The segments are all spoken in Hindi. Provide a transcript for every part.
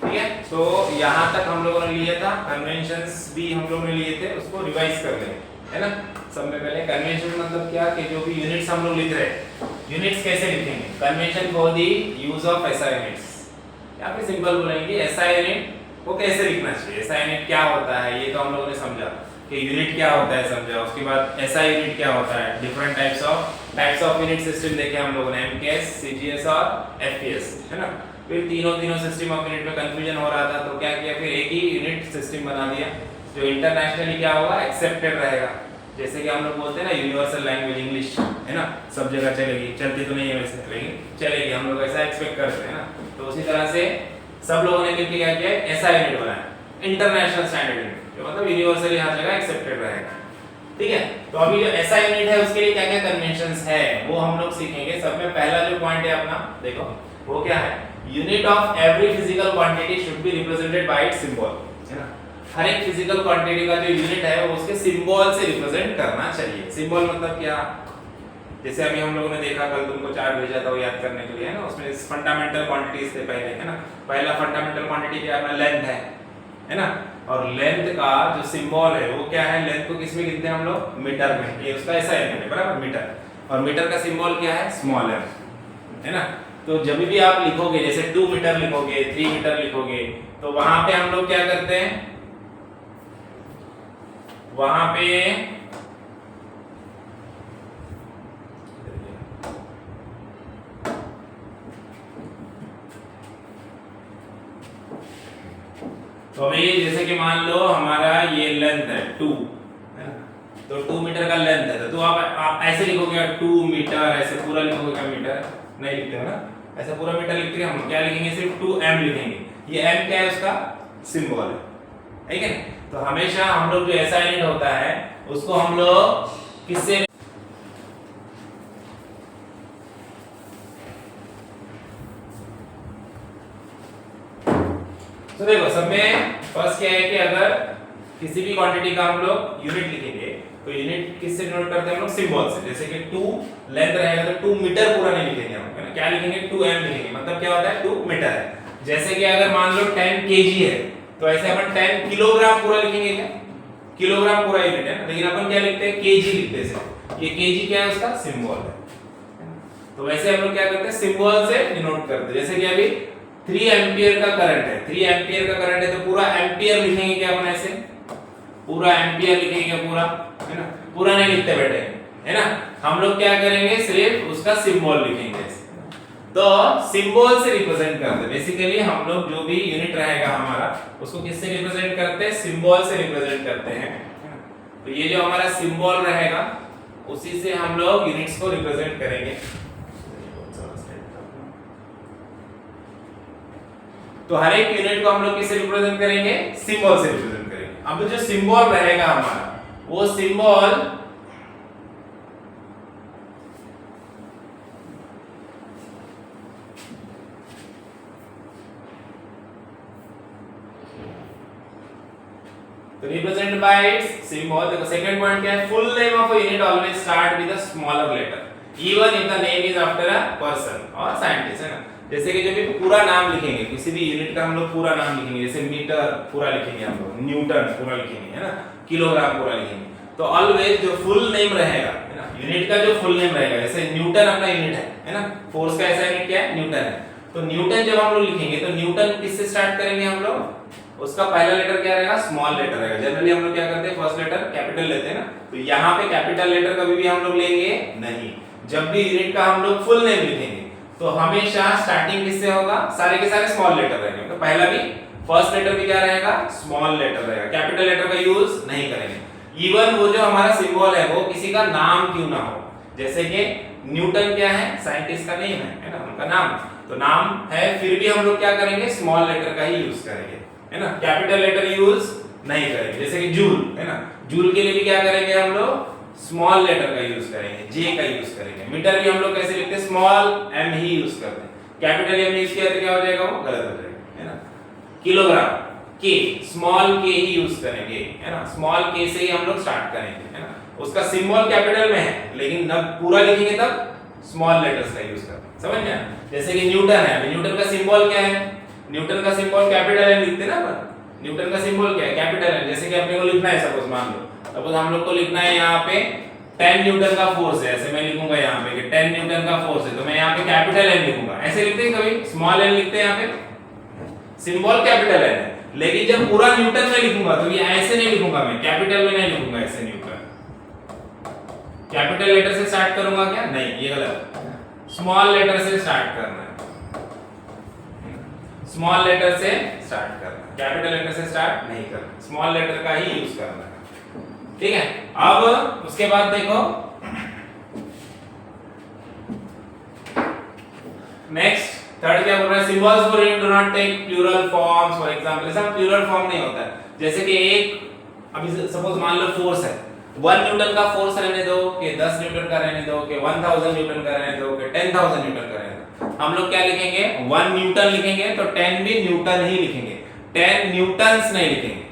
ठीक है, तो यहाँ तक हम लोगों ने लिया था, कन्वेंशंस भी हम लोगों ने लिए थे, उसको रिवाइज कर लेंगे, है ना। सबसे पहले कन्वेंशन मतलब क्या कि जो भी यूनिट्स हम लोग लिख रहे हैं, यूनिट्स कैसे लिखेंगे, convention for the use of SI units, या फिर सिंपल बोलेंगे एसआई यूनिट को कैसे लिखना चाहिए, एसआई यूनिट क्या होता है ये तो हम लोगों ने समझा कि यूनिट क्या होता है समझा, उसके बाद एसआई यूनिट क्या होता है, different types of unit system देखे हम लोगों ने, एमकेएस, सीजीएस और एफपीएस, है ना। फिर तीनों सिस्टम ऑफ यूनिट में कंफ्यूजन हो रहा था, तो क्या किया, फिर एक ही यूनिट सिस्टम बना दिया जो इंटरनेशनली क्या होगा, एक्सेप्टेड रहेगा। जैसे कि हम लोग बोलते हैं ना यूनिवर्सल लैंग्वेज इंग्लिश, है ना, सब जगह चलेगी, चलती तो नहीं है वैसे लेकिन चलेगी, हम लोग ऐसा एक्सपेक्ट करते हैं ना। तो उसी तरह से सब लोगों ने मिलकर क्या किया, ऐसा यूनिट बनाया, इंटरनेशनल स्टैंडर्ड यूनिट, जो मतलब यूनिवर्सली हर जगह एक्सेप्टेड रहेगा, ठीक है। तो अभी जो ऐसा यूनिट है उसके लिए क्या क्या कन्वेंशंस है वो हम लोग सीखेंगे। सब में पहला जो पॉइंट है अपना, देखो वो क्या है, unit of every physical quantity should be represented by its symbol, है ना। हर एक फिजिकल क्वांटिटी का जो यूनिट है वो उसके सिंबल से रिप्रेजेंट करना चाहिए। सिंबल मतलब क्या, जैसे अभी हम लोगों ने देखा, कल तुमको चार्ट भेजा था वो याद करने के लिए, है ना, उसमें फंडामेंटल क्वांटिटीज से पहले, है ना, पहला फंडामेंटल क्वांटिटी क्या है, लेंथ है ना, और लेंथ का जो सिंबल है वो क्या है, लेंथ को किस में गिनते हैं हम लोग, मीटर में, ये उसका ऐसा यूनिट है बराबर, मीटर, और मीटर का सिंबल क्या है, स्मॉल एम, है ना। तो जब भी आप लिखोगे, जैसे 2 मीटर लिखोगे, 3 मीटर लिखोगे, तो वहां पे हम लोग क्या करते हैं, वहां पे तो अभी जैसे कि मान लो हमारा ये लेंथ है 2, है ना, तो 2 मीटर का लेंथ है, तो आप ऐसे लिखोगे 2 मीटर, ऐसे पूरा लिखोगे क्या, मीटर नहीं लिखते हो ना, ऐसा पूरा मीटर लिखते हैं, हम क्या लिखेंगे, सिर्फ 2m लिखेंगे, ये m क्या है, उसका सिंबल है, ठीक है। तो हमेशा हम लोग जो ऐसा यूनिट होता है उसको हम लोग किससे, तो देखो सब में फर्स्ट क्या है कि अगर किसी भी क्वांटिटी का हम लोग यूनिट लिखेंगे तो यूनिट किससे डिनोट करते हैं हम लोग, सिंबल से। जैसे कि 2 लेंथ रहेगा तो 2 मीटर पूरा नहीं लिखेंगे हम, है ना, क्या लिखेंगे, 2m लिखेंगे, मतलब क्या होता है, 2 मीटर है। जैसे कि अगर मान लो 10 kg है तो ऐसे अपन 10 किलोग्राम पूरा लिखेंगे क्या, किलोग्राम पूरा यूनिट है, लेकिन अपन क्या लिखते हैं, kg लिखते हैं, ये kg क्या है, उसका सिंबल है। तो वैसे हम लोग क्या करते हैं, सिंबल से डिनोट करते हैं। जैसे कि अभी 3 एम्पियर का करंट है, 3 एम्पियर का करंट है तो पूरा एम्पियर लिखेंगे क्या अपन, ऐसे पूरा एम्पियर लिखेंगे पूरा, है ना, पूरा नहीं लिखते बेटे, है ना, हम लोग क्या करेंगे, सिर्फ उसका सिंबल लिखेंगे ऐसे। तो सिंबल से रिप्रेजेंट करते हैं, बेसिकली हम लोग जो भी यूनिट रहेगा हमारा उसको किससे रिप्रेजेंट करते हैं, सिंबल से रिप्रेजेंट करते हैं। तो ये जो हमारा सिंबल रहेगा उसी से हम लोग यूनिट्स को रिप्रेजेंट करेंगे। तो हर एक यूनिट को हम लोग किससे रिप्रेजेंट करेंगे, सिंबल से रिप्रेजेंट करेंगे। अब जो सिंबल रहेगा हमारा वो सिंबल तो रिप्रेजेंट बाय इट्स सिंबल। देखो सेकंड पॉइंट क्या है, full name of a unit always start with a smaller letter even if the name is after a person or scientist, है ना। जैसे कि जब भी पूरा नाम लिखेंगे किसी भी यूनिट का, हम लोग पूरा नाम लिखेंगे, जैसे मीटर पूरा लिखेंगे हम लोग, न्यूटन पूरा लिखेंगे, है ना, किलोग्राम पूरा लिखेंगे, तो ऑलवेज जो फुल नेम रहेगा, है ना, यूनिट का जो फुल नेम रहेगा, जैसे न्यूटन अपना यूनिट है ना, फोर्स का ऐसा यूनिट क्या है, न्यूटन है, तो न्यूटन जब हम लोग लिखेंगे तो न्यूटन किससे स्टार्ट करेंगे हम लोग, उसका पहला लेटर क्या रहेगा, स्मॉल लेटर रहेगा। जनरली हम लोग क्या करते हैं, फर्स्ट लेटर कैपिटल लेते हैं ना, तो यहाँ पे कैपिटल लेटर कभी भी हम लोग लेंगे नहीं। जब भी यूनिट का हम लोग फुल नेम लिखेंगे तो हमेशा स्टार्टिंग किससे होगा, सारे के सारे स्मॉल लेटर रहेंगे, तो पहला भी फर्स्ट लेटर भी क्या रहेगा, स्मॉल लेटर रहेगा, कैपिटल लेटर का यूज नहीं करेंगे। इवन वो जो हमारा सिंबल है वो किसी का नाम क्यों ना हो, जैसे कि न्यूटन क्या है, साइंटिस्ट का नेम है ना, उनका नाम, तो नाम है, फिर भी हम लोग क्या करेंगे, स्मॉल लेटर का ही यूज करेंगे, है ना, कैपिटल लेटर यूज नहीं करेंगे। जैसे कि जूल है ना, जूल के लिए भी क्या करेंगे हम लोग, स्मॉल लेटर का यूज करेंगे, जे का यूज करेंगे। मीटर भी हम लोग कैसे लिखते हैं, स्मॉल एम ही यूज करते हैं, कैपिटल एम यूज किया तो क्या हो जाएगा, वो गलत हो जाएगा, है ना। किलोग्राम के, स्मॉल के ही यूज करेंगे, है ना, स्मॉल के से ही हम लोग स्टार्ट करेंगे, है ना, उसका सिंबल कैपिटल में है लेकिन जब पूरा लिखेंगे तब स्मॉल लेटर्स का यूज करते हैं, समझ गए। जैसे कि न्यूटन है, न्यूटन का सिंबल क्या है, न्यूटन का सिंबल कैपिटल एन लिखते हैं ना अपन। न्यूटन का सिंबल क्या है? Capital N. जैसे कि अपने को लिखना है, सपोज मान लो, सपोज हम लोग को लिखना है यहाँ पे 10 न्यूटन का फोर्स है, ऐसे मैं लिखूंगा यहाँ पे कि 10 न्यूटन का फोर्स है, तो मैं यहाँ पे कैपिटल एन लिखूंगा। ऐसे लिखते हैं कभी स्मॉल एन लिखते हैं, यहाँ पे सिंबल कैपिटल एन है। लेकिन जब पूरा न्यूटन में लिखूंगा तो ये ऐसे नहीं लिखूंगा, मैं कैपिटल में नहीं लिखूंगा ऐसे न्यूटन। कैपिटल लेटर से स्टार्ट करूंगा क्या? नहीं, ये गलत। स्मॉल लेटर से स्टार्ट करना है, स्मॉल लेटर से स्टार्ट करना है, कैपिटल लेटर से स्टार्ट नहीं करना, स्मॉल लेटर का ही यूज करना है। ठीक है। अब उसके बाद देखो नेक्स्ट थर्ड क्या बोल रहा है? Symbols for unit do not take plural forms. For example ऐसा प्लूरल फॉर्म नहीं होता है। जैसे कि एक, अभी सपोज मान लो फोर्स है, 1 न्यूटन का फोर्स रहने दो, कि 10 न्यूटन का रहने दो, कि 1000 न्यूटन का रहने दो, कि 10000 न्यूटन का रहने दो, हम लोग क्या लिखेंगे? 1 न्यूटन लिखेंगे, तो 10 भी न्यूटन ही लिखेंगे, 10 न्यूटन्स नहीं लिखेंगे,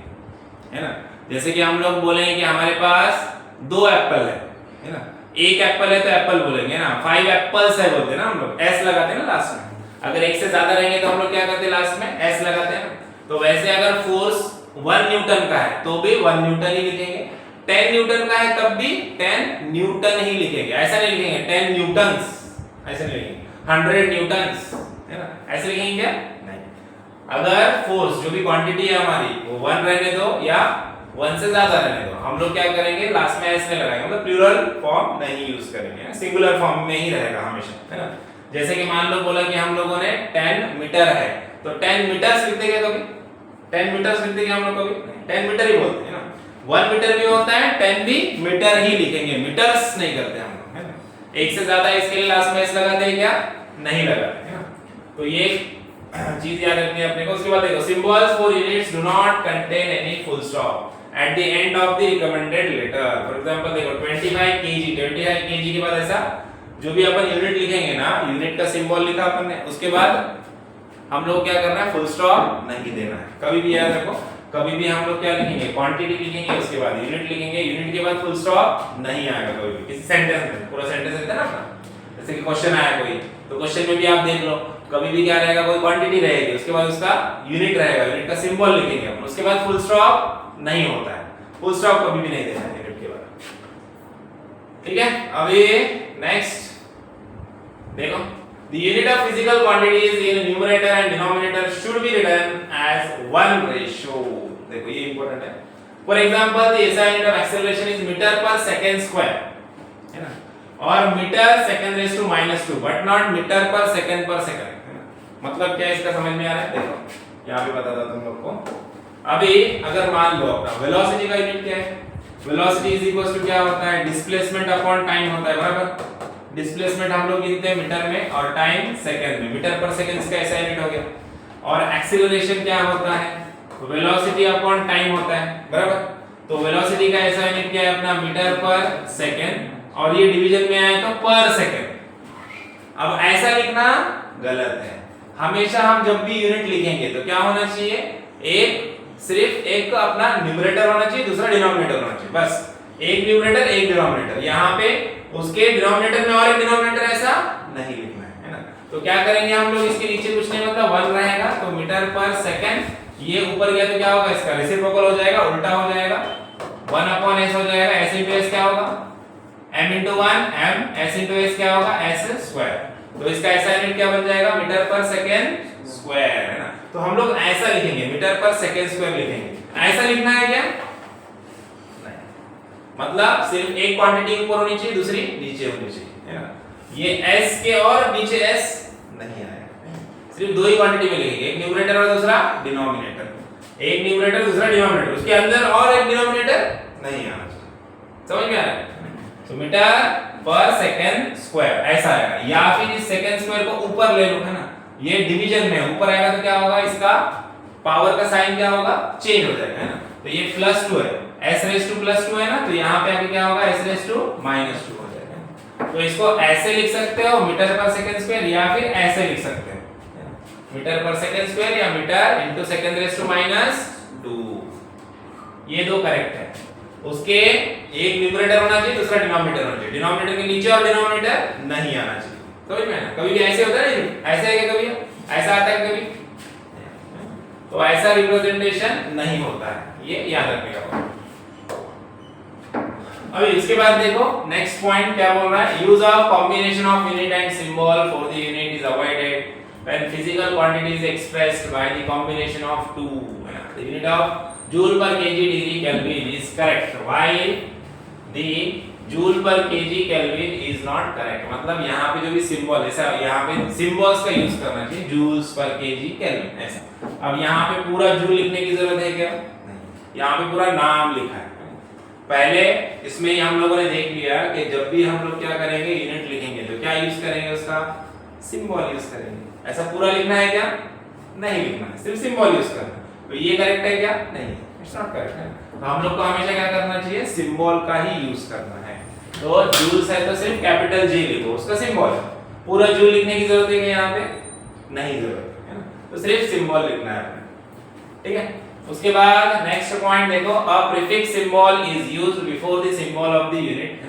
है ना। जैसे कि हम लोग बोलेंगे कि हमारे पास 2 एप्पल है ना, एक एप्पल है तो एप्पल बोलेंगे ना, 5 एप्पल्स है बोलते हैं ना हम लोग, एस लगाते हैं ना लास्ट में। अगर एक से ज्यादा रहेंगे तो हम लोग क्या करते हैं? लास्ट में एस लगाते हैं। तो वैसे अगर फोर्स 1 न्यूटन का है तो भी 1 न्यूटन ही लिखेंगे, 10 न्यूटन का है तब भी 10 न्यूटन ही लिखेंगे, ऐसा नहीं लिखेंगे 10 न्यूटन्स, ऐसे नहीं लिखेंगे 100 न्यूटन्स, है ना, ऐसे लिखेंगे क्या? नहीं। अगर फोर्स जो भी क्वांटिटी है हमारी वो 1 रहने दो या 1 से ज्यादा रहने दो, हम लोग क्या करेंगे? लास्ट में एस में लगाएंगे, मतलब प्लूरल फॉर्म नहीं यूज करेंगे, सिंगुलर फॉर्म में ही रहेगा हमेशा, है ना। जैसे कि मान लो बोला कि हम लोगों ने 10 मीटर है, तो 10 मीटर्स लिखते क्या कभी? 10 मीटर्स लिखते क्या हम लोग कभी? 10 मीटर ही बोलते हैं ना। 1 मीटर भी होता है, 10 भी मीटर ही लिखेंगे, मीटर्स नहीं करते हम लोग, है ना। एक से ज्यादा इसके लिए लास्ट में एस लगाते हैं क्या? नहीं लगाते, है ना। तो ये चीज याद रखनी है अपने को। उसके बाद देखो symbols for units do not contain any full stop at the end of the recommended letter. For example देखो 25 केजी, 25 केजी के बाद ऐसा जो भी अपन यूनिट लिखेंगे ना, यूनिट का सिंबल लिखा अपन ने, उसके बाद हम लोग क्या करना है? फुल स्टॉप नहीं देना है कभी भी, याद रखो। कभी भी हम लोग क्या लिखेंगे? क्वांटिटी लिखेंगे, उसके बाद यूनिट लिखेंगे, यूनिट के बाद फुल स्टॉप नहीं आएगा कभी भी किसी सेंटेंस में। पूरा सेंटेंस रहता है ना अपना, जैसे कि क्वेश्चन आया कोई, तो क्वेश्चन में भी आप देख लो, कभी भी क्या रहेगा? कोई क्वांटिटी रहेगी, उसके बाद उसका यूनिट रहेगा, यूनिट का सिंबल लिखेंगे अपन, उसके बाद फुल स्टॉप नहीं होता है, फुल स्टॉप कभी भी नहीं देना है यूनिट के बाद। ठीक है। अभी नेक्स्ट देखो, the unit of physical quantities in numerator and denominator should be written as 1 ratio। देखो ये इंपॉर्टेंट है। For example the SI unit of acceleration is meter per second square, है ना, और metre second raise to -2 but not metre per second, है ना। मतलब क्या इसका समझ में आ रहा है? देखो यहां पे बताता तुम लोग को। अभी अगर मान लो अपना वेलोसिटी का यूनिट क्या है? वेलोसिटी इज इक्वल टू क्या होता है? डिस्प्लेसमेंट अपॉन टाइम होता है, बराबर। डिस्प्लेसमेंट हम लोग गिनते हैं मीटर में और टाइम सेकंड में, मीटर पर सेकंड इसका ऐसा यूनिट हो गया। और एक्सीलरेशन क्या होता है? वेलोसिटी अपॉन टाइम होता है, बराबर। तो वेलोसिटी का ऐसा यूनिट क्या है अपना? मीटर पर सेकंड, और ये डिवीजन में आया तो पर सेकंड। अब ऐसा लिखना गलत है। हमेशा हम जब भी यूनिट लिखेंगे तो क्या होना चाहिए? सिर्फ एक अपना न्यूमरेटर होना चाहिए, दूसरा डिनोमिनेटर होना चाहिए, बस। एक न्यूमरेटर एक डिनोमिनेटर, यहाँ पे उसके डिनोमिनेटर में और एक डिनोमिनेटर ऐसा नहीं लिखना है ना। तो क्या करेंगे हम लोग? इसके नीचे कुछ नहीं, मतलब 1 रहेगा, तो मीटर पर सेकंड, ये ऊपर गया तो क्या होगा? इसका रेसिप्रोकल हो जाएगा, उल्टा हो जाएगा, 1/s हो जाएगा। s into s क्या होगा? m into 1 m, s into s क्या होगा? s square. तो इसका ऐसा यूनिट क्या बन जाएगा? मीटर पर सेकंड स्क्वायर, है ना। तो हम लोग ऐसा लिखेंगे, मीटर पर सेकंड स्क्वायर लिखेंगे। ऐसा लिखना है क्या? मतलब सिर्फ एक क्वांटिटी ऊपर होनी चाहिए, दूसरी नीचे होनी चाहिए, है ना। ये s के और नीचे s नहीं आएगा, सिर्फ 2 ही क्वांटिटी में लिखेंगे, एक न्यूमरेटर और दूसरा डिनोमिनेटर। एक न्यूमरेटर दूसरा डिनोमिनेटर, उसके अंदर और एक डिनोमिनेटर नहीं आना चाहिए। समझ में आ रहा है? तो मीटर पर सेकंड स्क्वायर ऐसा आएगा, या फिर इस सेकंड स्क्वायर को ऊपर ले लो, है ना। ये डिवीजन में ऊपर आएगा तो क्या होगा? इसका पावर का साइन क्या होगा? चेंज हो जाएगा, है ना। तो ये +2 है, s⁻² है ना, तो यहाँ पे आके क्या होगा? s⁻² हो जाएगा। तो इसको ऐसे लिख सकते हो, मीटर पर सेकंड स्क्वायर, या फिर ऐसे लिख सकते हो, मीटर पर सेकंड स्क्वायर या मीटर इनटू (2). ये दो करेक्ट है। उसके एक न्यूमरेटर होना चाहिए, दूसरा डिनोमिनेटर होना चाहिए। डिनोमिनेटर के नीचे और डिनोमिनेटर नहीं आना चाहिए। समझ में आया? कभी भी ऐसे होता है नहीं, ऐसे है क्या? कभी ऐसा आता है कभी? तो ऐसा रिप्रेजेंटेशन नहीं होता है, ये याद रखिएगा। अभी इसके बाद देखो नेक्स्ट पॉइंट क्या बोल रहा है, use of combination of unit and symbol for the unit is avoided when physical quantity is expressed by the combination of two, the unit of joule per kg degree kelvin is correct while the joule per kg kelvin is not correct. मतलब यहाँ पे जो भी सिंबल है, ऐसा यहाँ पे सिंबल्स का यूज करना चाहिए, जूल्स पर केजी केल्विन ऐसा। अब यहाँ पे पूरा जूल लिखने की जरूरत है क्या? नहीं, यहाँ पे पूरा नाम लिखा है। पहले इसमें ही हम लोगों ने देख लिया कि जब भी हम लोग क्या करेंगे, यूनिट लिखेंगे तो क्या यूज करेंगे, उसका सिंबल यूज करेंगे। ऐसा पूरा लिखना है क्या? नहीं लिखना है, सिर्फ सिंबल यूज करना है। तो ये करेक्ट है क्या? नहीं, इट्स नॉट करेक्ट है। तो हम लोग को हमेशा क्या करना चाहिए, सिंबल का ही यूज करना है। तो जूल्स है तो सिर्फ कैपिटल जी लिखो, उसका सिंबल है। पूरा जूल लिखने की जरूरत है क्या यहाँ पे? नहीं जरूरत है ना, तो सिर्फ सिंबल लिखना है आपने, ठीक है। उसके बाद नेक्स्ट पॉइंट देखो, a prefix symbol is used before the symbol of the unit,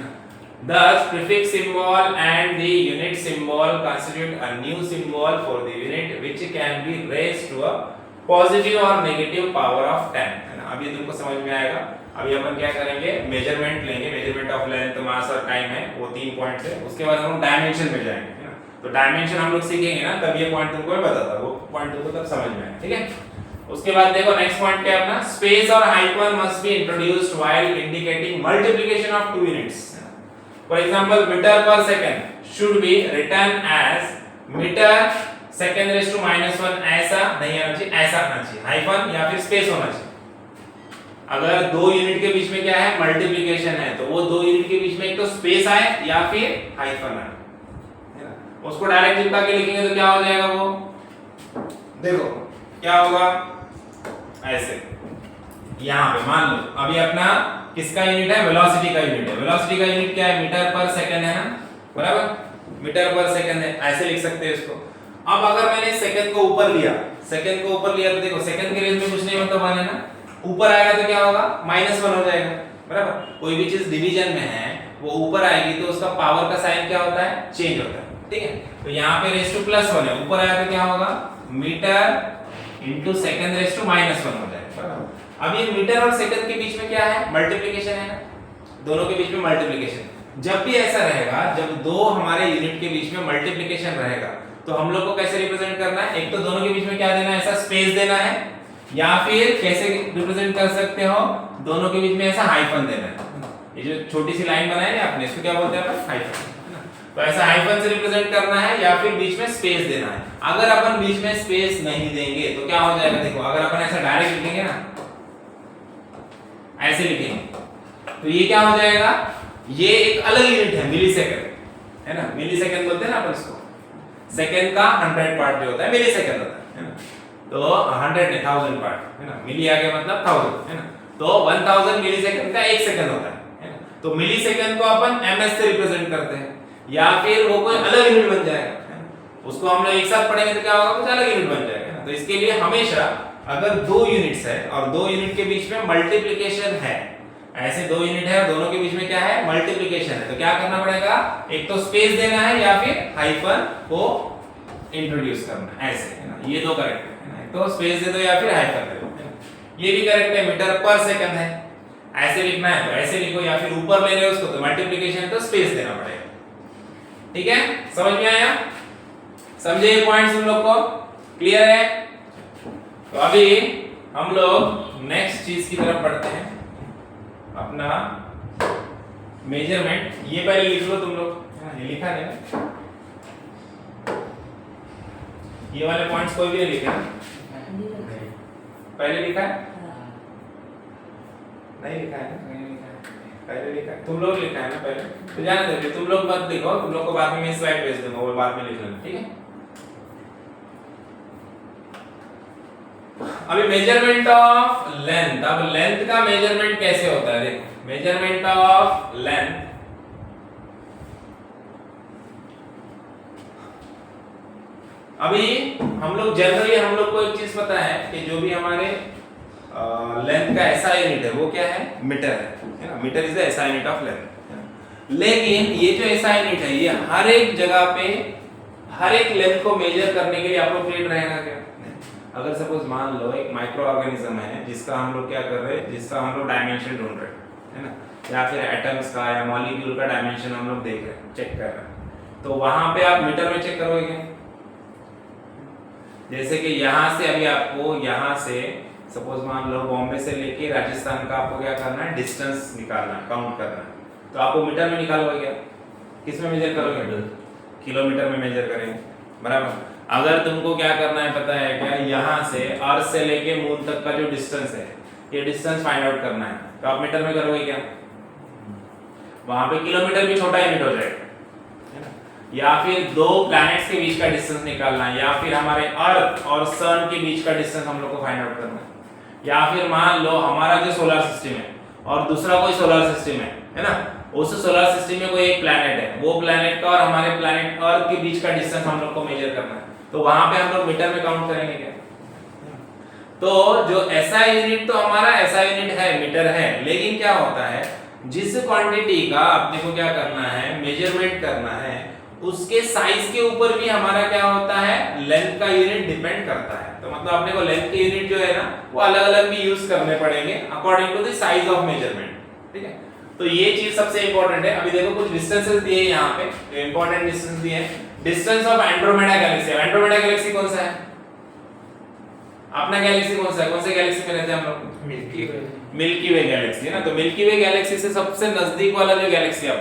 thus prefix symbol and the unit symbol constitute a new symbol for the unit which can be raised to a positive or negative power of 10, है ना। अब ये तुमको समझ में आएगा। अभी अपन क्या करेंगे, मेजरमेंट लेंगे, मेजरमेंट ऑफ लेंथ, मास और टाइम है, वो 3 पॉइंट्स है। उसके बाद हम डायमेंशन में जाएंगे, है ना। तो डायमेंशन हम लोग सीखेंगे ना, तब ये पॉइंट तुमको मैं बताता, वो पॉइंट तुमको तब समझ में आएगा, ठीक है। उसके बाद देखो नेक्स्ट पॉइंट क्या है अपना, स्पेस और hyphen must be introduced while indicating multiplication of two units. For example metre per second should be written as metre second raise to -1, ऐसा नहीं आना चाहिए, ऐसा आना चाहिए, हाइफन या फिर स्पेस होना चाहिए। अगर दो यूनिट के बीच में क्या है, मल्टीप्लिकेशन है, तो वो दो यूनिट के बीच में एक तो स्पेस आए या फिर हाइफन आए, है ना। उसको डायरेक्ट चिपका के लिखेंगे तो क्या हो जाएगा, वो देखो क्या होगा, ऐसे। यहां पे मान लो अभी अपना किसका यूनिट है, वेलोसिटी का यूनिट है। वेलोसिटी का यूनिट क्या है, मीटर पर सेकंड है ना, बराबर, मीटर पर सेकंड है, ऐसे लिख सकते हैं इसको। अब अगर मैंने सेकंड को ऊपर लिया, सेकंड को ऊपर लिया तो देखो सेकंड के रेंज में कुछ नहीं मतलब आने ना, ऊपर आएगा तो क्या होगा, -1 हो जाएगा, बराबर। कोई भी चीज डिवीजन में है वो ऊपर आएगी तो उसका पावर का साइन क्या होता है, चेंज होता है, ठीक है। तो यहाँ पे रेज़ टू +1 है, ऊपर आया तो क्या होगा, metre into second raise to -1 हो जाएगा, बराबर। अब ये मीटर और सेकंड के बीच में क्या है, मल्टीप्लिकेशन है ना, दोनों के बीच में मल्टीप्लिकेशन। जब भी ऐसा रहेगा, जब दो हमारे यूनिट के बीच में मल्टीप्लिकेशन रहेगा, तो हम लोग को कैसे रिप्रेजेंट करना है, एक तो दोनों के बीच में क्या देना है, ऐसा स्पेस देना है, या फिर कैसे रिप्रेजेंट कर सकते हो, दोनों के बीच में ऐसा हाइफन देना है। ये जो छोटी सी लाइन बनाई है आपने, इसको क्या बोलते हैं अपन, हाइफन। तो ऐसा हाइफन से रिप्रेजेंट करना है या फिर बीच में स्पेस देना है। अगर अपन बीच में स्पेस नहीं देंगे तो क्या हो जाएगा, देखो अगर अपन ऐसा डायरेक्ट लिखेंगे ना, ऐसे लिखेंगे तो ये क्या हो जाएगा, ये एक अलग यूनिट है, मिलीसेकंड, है ना। मिलीसेकंड बोलते हैं ना अपन इसको, सेकंड का 100 पार्ट जो होता है मिलीसेकंड होता है ना। तो 100 नहीं 1000 पार्ट, है ना, मिली आगे मतलब 1000, है ना। तो 1000 मिलीसेकंड का 1 सेकंड होता है ना। तो मिलीसेकंड को अपन ms से रिप्रेजेंट करते हैं, या फिर वो कोई अलग यूनिट बन जाएगा, है ना। उसको हम लोग एक साथ पढ़ेंगे तो क्या होगा, कुछ अलग यूनिट बन जाएगा, है ना। तो इसके लिए हमेशा अगर दो यूनिट्स है और दो यूनिट के बीच में मल्टीप्लिकेशन है, ऐसे दो यूनिट है और दोनों के बीच में क्या है, मल्टीप्लिकेशन है, तो क्या करना पड़ेगा, एक तो स्पेस देना है या फिर हाइफन को इंट्रोड्यूस करना है, ऐसे, है ना। ये दो करेक्ट है ना, तो स्पेस दे दो या फिर हाइफन दे दो, है ना। ये भी करेक्ट है, मीटर पर सेकंड है, ऐसे लिखना है तो ऐसे लिखो, या फिर ऊपर ले रहे हो उसको तो मल्टीप्लिकेशन है तो स्पेस देना पड़ेगा, ठीक है। समझ में आया, समझे ये पॉइंट्स तुम लोग को, क्लियर है। तो अभी हम लोग नेक्स्ट चीज की तरफ बढ़ते हैं, अपना मेजरमेंट। ये पहले लिख लो तुम लोग, ये लिखा है ना, ये वाले पॉइंट्स कोई भी नहीं लिखा, पहले लिखा है, नहीं लिखा है ना, पहले लिखा है, तुम लोग लिखा है ना पहले, तो जाने दो, तुम लोग मत लिखो, तुम लोग को बाद में मैं स्लाइड भेज दूंगा, वो बाद में लिख लेना, ठीक है। अभी मेजरमेंट ऑफ लेंथ, अब लेंथ का मेजरमेंट कैसे होता है, देखो मेजरमेंट ऑफ लेंथ, अभी हम लोग जनरली हम लोग को एक चीज पता है कि जो भी हमारे लेंथ का एसआई यूनिट है वो क्या है, मीटर है ना। Metre is the SI unit of length. लेकिन ये जो एसआई यूनिट है ये हर एक जगह पे हर एक लेंथ को मेजर करने के लिए अप्रोप्रिएट रहेगा क्या, अगर सपोज मान लो एक माइक्रो ऑर्गेनिज्म है जिसका हम लोग क्या कर रहे हैं, जिसका हम लोग डायमेंशन ढूंढ रहे हैं, है ना, या फिर एटम्स का या मॉलिक्यूल का डायमेंशन हम लोग देख रहे हैं, चेक कर रहे हैं, तो वहां पे आप मीटर में चेक करोगे क्या? जैसे कि यहाँ से अभी आपको यहाँ से सपोज मान लो बॉम्बे से लेके राजस्थान का आपको क्या करना है, डिस्टेंस निकालना है, काउंट करना है, तो आपको मीटर में निकालोगे क्या? किस में मेजर करोगे? किलोमीटर में मेजर करेंगे, बराबर। अगर तुमको क्या करना है पता है क्या, यहाँ से अर्थ से लेके मून तक का जो डिस्टेंस है, ये डिस्टेंस फाइंड आउट करना है, तो आप मीटर में करोगे क्या? वहां पे किलोमीटर भी छोटा यूनिट हो जाएगा, है ना। या फिर दो प्लैनेट्स के बीच का डिस्टेंस निकालना है, या फिर हमारे अर्थ और सन के बीच का डिस्टेंस हम लोग को फाइंड आउट करना है, या फिर मान लो हमारा जो सोलर सिस्टम है और दूसरा कोई सोलर सिस्टम है ना, उस सोलर सिस्टम में कोई एक प्लैनेट है, वो प्लैनेट का और हमारे प्लैनेट अर्थ के बीच का डिस्टेंस हम लोग को मेजर करना है, तो वहां पे हम लोग मीटर में काउंट करेंगे क्या? तो जो ऐसा यूनिट तो हमारा ऐसा यूनिट है, मीटर है, लेकिन क्या होता है जिस क्वांटिटी का अपने को क्या करना है, मेजरमेंट करना है, उसके साइज के ऊपर भी हमारा क्या होता है, लेंथ का यूनिट डिपेंड करता है। तो मतलब अपने को लेंथ के यूनिट जो है ना वो अलग-अलग भी यूज करने पड़ेंगे according to the size of measurement, ठीक है। तो ये चीज सबसे इंपॉर्टेंट है। अभी देखो कुछ डिस्टेंसेस दिए हैं यहाँ पे, इंपॉर्टेंट डिस्टेंस दिए हैं। Distance of Andromeda Galaxy, Andromeda Galaxy कौन सा है? अपना गैलेक्सी कौन सा है? कौन से गैलेक्सी में रहते हैं हम लोग? मिल्की वे गैलेक्सी है ना। तो मिल्की वे गैलेक्सी से सबसे नजदीक वाला जो गैलेक्सी है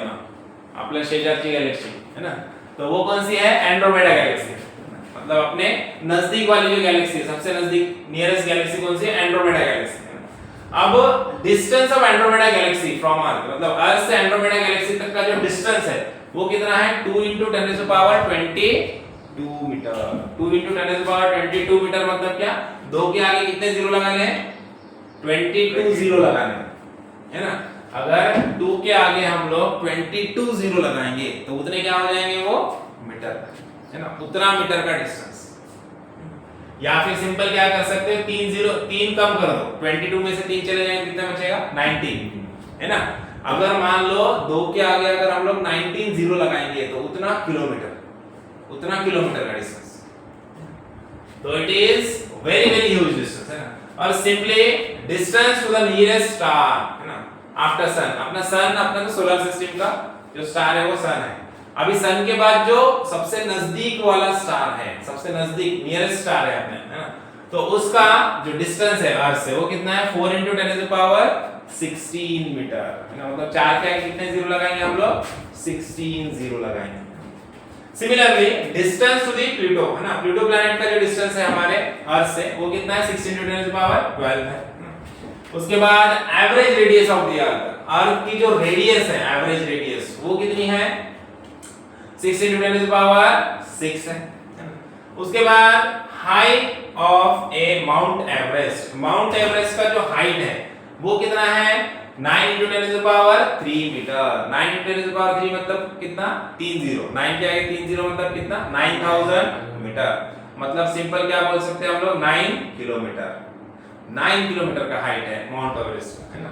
अपना शेजारची गैलेक्सी है ना, तो वो कौन सी है? Andromeda Galaxy. मतलब अपने नजदीक वाली जो गैलेक्सी है, सबसे नजदीक नियरेस्ट गैलेक्सी कौन सी है? Andromeda galaxy. अब distance of Andromeda galaxy from earth, मतलब अर्थ से एंड्रोमेडा गैलेक्सी तक का जो डिस्टेंस है वो कितना है? 2 × 10⁻22 मीटर। 2 × 10⁻22 मीटर मतलब क्या? 2 के आगे कितने जीरो लगाने हैं? 22 जीरो लगाने हैं, है ना। अगर 2 के आगे हम लोग 22 जीरो लगाएंगे तो उतने क्या हो जाएंगे? वो मीटर, है ना, उतना मीटर का डिस्टेंस। या फिर सिंपल क्या कर सकते हो? 3 कम कर दो, 22 में से 3 चले जाएंगे, कितना बचेगा? 19, है ना। अगर मान लो 2 के आगे अगर हम लोग 19 जीरो लगाएंगे तो उतना किलोमीटर का डिस्टेंस। तो it is very very huge distance, है ना। और simply distance to the nearest star, है ना, आफ्टर सन। अपना सन, अपना तो सोलर सिस्टम का जो स्टार है वो सन है। अभी सन के बाद जो सबसे नजदीक वाला स्टार है, सबसे नजदीक नियरेस्ट स्टार है अपने, है ना, तो उसका जो डिस्टेंस है अर्थ से वो कितना है? 4 × 10⁻16 मीटर, है ना। मतलब 4 के आगे कितने जीरो लगाएंगे हम लोग? 16 जीरो लगाएंगे। Similarly distance to the Pluto, है ना, प्लूटो प्लैनेट का जो डिस्टेंस है हमारे अर्थ से वो कितना है? 16 × 10⁻12 है। उसके बाद average radius of the earth की जो रेडियस है, एवरेज रेडियस, वो कितनी है? 16 × 10⁻6 है। उसके बाद height of A mount Everest, mount Everest का जो हाइट है वो कितना है? 9 × 10⁻3 मीटर। 9 × 10⁻3 मतलब कितना? 3 जीरो, 9 के आगे 3 जीरो मतलब कितना? 9000 मीटर। मतलब सिंपल क्या बोल सकते हैं हम लोग? 9 किलोमीटर। 9 किलोमीटर का हाइट है माउंट एवरेस्ट का, है ना।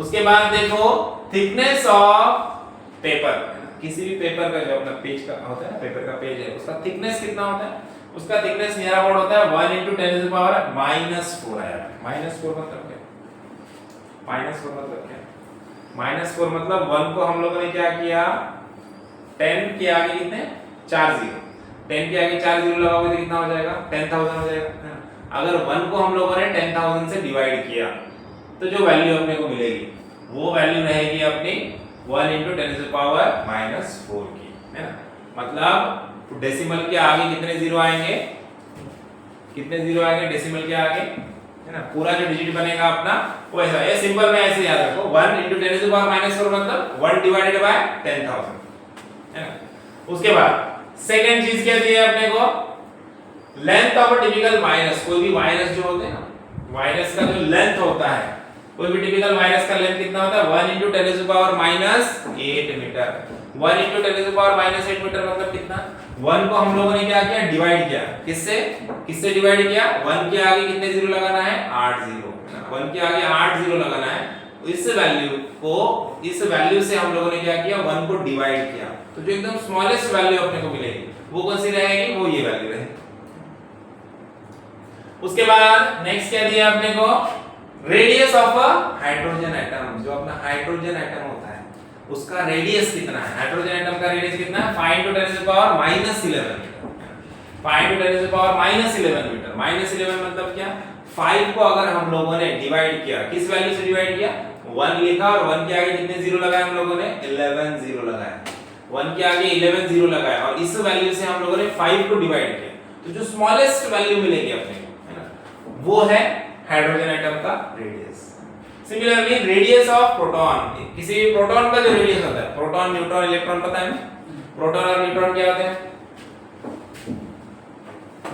उसके बाद देखो थिकनेस ऑफ पेपर, किसी भी पेपर का जो अपना पेज का होता है ना, पेपर का पेज है, उसका थिकनेस कितना होता है? उसका थिकनेस नियर अबाउट होता है 1 × 10⁻⁻4 आया। -4 मतलब क्या? -4 मतलब क्या? -4 मतलब 1 को हम लोगों ने क्या किया? 10 के आगे कितने? 4 जीरो। 10 के आगे 4 जीरो लगाओगे तो कितना हो जाएगा? 10,000 हो जाएगा। अगर 1 को हम लोगों ने 10,000 से डिवाइड किया तो जो वैल्यू अपने को मिलेगी वो वैल्यू रहेगी अपनी 1 × 10⁻⁻4 की, है ना। मतलब डेसिमल के आगे कितने जीरो आएंगे? कितने जीरो आएंगे डेसिमल के आगे, है ना। पूरा जो डिजिट बनेगा अपना वो ऐसा है। सिंपल में ऐसे याद रखो, 1 × 10⁻⁻4 मतलब 1 / 10,000, है ना। उसके बाद सेकंड चीज क्या दी है अपने को? Length of a typical virus. कोई भी वायरस जो होते हैं ना, वायरस का जो लेंथ होता है, कोई भी टिपिकल वायरस का लेंथ कितना होता है? 1 × 10⁻8 मीटर। 1 × 10⁻8 मीटर मतलब कितना? 1 को हम लोगों ने क्या किया? डिवाइड किया। किससे डिवाइड किया? 1 के आगे कितने जीरो लगाना है? 8 जीरो। 1 के आगे 8 जीरो लगाना है। इस वैल्यू से हम लोगों ने क्या किया? 1 को डिवाइड किया। तो जो एकदम स्मॉलेस्ट वैल्यू अपने को मिलेगी वो कौन सी रहेगी? वो ये वैल्यू रहेगी। उसके बाद नेक्स्ट क्या दिया आपने को, radius of a hydrogen atom. जो अपना हाइड्रोजन एटम होता है उसका रेडियस कितना है, हाइड्रोजन एटम का रेडियस कितना है, 5 × 10⁻⁻11 मीटर। 5 × 10⁻⁻11 मीटर। -11 मतलब क्या, 5 को अगर हम लोगों ने डिवाइड किया, किस वैल्यू से डिवाइड किया, 1 लिखा और 1 के आगे कितने जीरो लगाए हम लोगों ने, 11 जीरो लगाए। 1 के आगे 11 जीरो लगाए और इस वैल्यू से हम लोगों ने 5 को डिवाइड किया, तो जो स्मॉलेस्ट वैल्यू मिलेगी अपने को, है ना, वो है हाइड्रोजन एटम का radius. Similarly radius of proton, किसी भी प्रोटॉन का जो रेडियस होता है, प्रोटॉन न्यूट्रॉन इलेक्ट्रॉन पता है ना, प्रोटॉन और न्यूट्रॉन क्या होते हैं,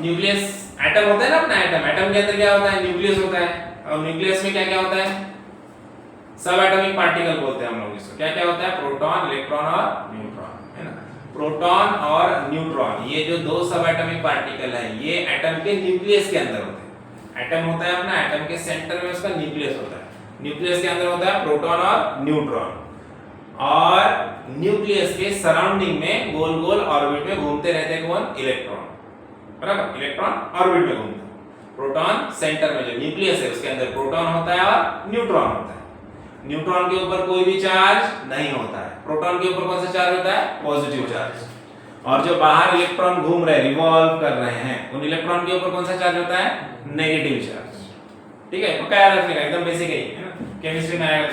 न्यूक्लियस एटम होता है ना अपना, एटम के अंदर क्या होता है, न्यूक्लियस होता है, और न्यूक्लियस में क्या क्या होता है, सब एटॉमिक पार्टिकल बोलते हैं हम लोग इसको। क्या क्या होता है, प्रोटॉन, इलेक्ट्रॉन और न्यूट्रॉन, है ना। प्रोटॉन और न्यूट्रॉन ये जो दो सब एटॉमिक पार्टिकल है, ये एटम के न्यूक्लियस के अंदर होते हैं। एटम होता है अपना, एटम के सेंटर में उसका न्यूक्लियस होता है, न्यूक्लियस के अंदर होता है प्रोटॉन और न्यूट्रॉन, और न्यूक्लियस के सराउंडिंग में गोल गोल ऑर्बिट में घूमते रहते हैं कौन, इलेक्ट्रॉन, बराबर, इलेक्ट्रॉन ऑर्बिट में घूमते हैं। प्रोटॉन सेंटर में जो न्यूक्लियस है उसके अंदर प्रोटॉन होता है और न्यूट्रॉन होता है। न्यूट्रॉन के ऊपर कोई भी चार्ज नहीं होता है, प्रोटॉन के ऊपर कौन सा चार्ज होता है, पॉजिटिव चार्ज, और जो बाहर इलेक्ट्रॉन घूम रहे हैं, रिवॉल्व कर रहे हैं, उन इलेक्ट्रॉन के ऊपर कौन सा चार्ज होता है, नेगेटिव चार्ज। ठीक है, तो क्या रखने का एकदम बेसिक है ना, केमिस्ट्री में आएगा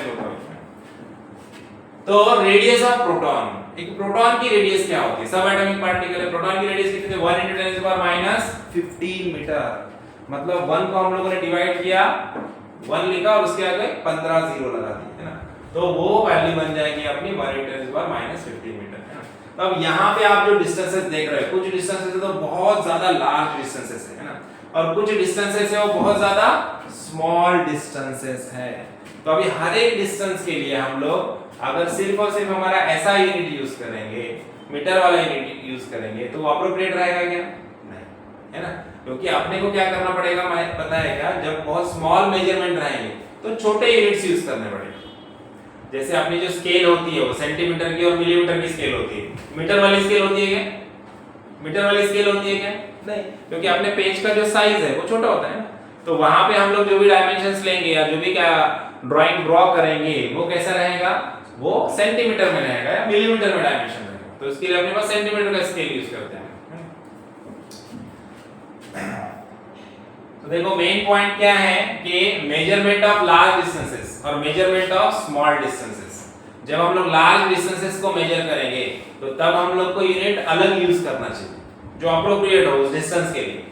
तो रेडियस ऑफ प्रोटॉन, एक प्रोटॉन की रेडियस क्या होती है, सब एटॉमिक पार्टिकल है, प्रोटॉन की रेडियस कितनी है, 1 × 10⁻15 मीटर। मतलब 1 को हम लोगों ने डिवाइड किया, 1 लिखा और उसके आगे 15 जीरो लगा दिए, है ना, तो वो वैल्यू बन जाएगी अपनी 1 × 10⁻15 मीटर, है ना। तो अब यहाँ पे आप जो डिस्टेंसेस देख रहे हैं, कुछ डिस्टेंसेस तो बहुत ज्यादा लार्ज डिस्टेंसेस है ना, और कुछ डिस्टेंसेस है वो बहुत ज्यादा स्मॉल डिस्टेंसेस है। तो अभी हर एक डिस्टेंस के लिए हम लोग अगर सिर्फ और सिर्फ हमारा ऐसा यूनिट यूज करेंगे, मीटर वाला यूनिट यूज करेंगे, तो वो अप्रोप्रिएट रहेगा क्या, नहीं, है ना, क्योंकि अपने को क्या करना पड़ेगा, पता है क्या, जब बहुत स्मॉल मेजरमेंट रहेंगे तो छोटे यूनिट्स यूज करने पड़ेंगे। जैसे अपनी जो स्केल होती है वो सेंटीमीटर की और मिलीमीटर की स्केल होती है, मीटर वाली स्केल होती है क्या, मीटर वाली स्केल होती है क्या, नहीं, क्योंकि अपने पेज का जो साइज है वो छोटा होता है ना, तो वहां पे हम लोग जो भी डायमेंशंस लेंगे या जो भी क्या ड्राइंग ड्रॉ करेंगे वो कैसा रहेगा, वो सेंटीमीटर में रहेगा या मिलीमीटर में डायमेंशन रहेगा, तो इसके लिए अपने पास सेंटीमीटर का स्केल यूज करते हैं। तो देखो मेन पॉइंट क्या है कि मेजरमेंट ऑफ लार्ज डिस्टेंसेस और मेजरमेंट ऑफ स्मॉल डिस्टेंसेस। जब हम लोग लार्ज डिस्टेंसेस को मेजर करेंगे तो तब हम लोग को यूनिट अलग यूज करना चाहिए जो अप्रोप्रिएट हो उस डिस्टेंस के लिए,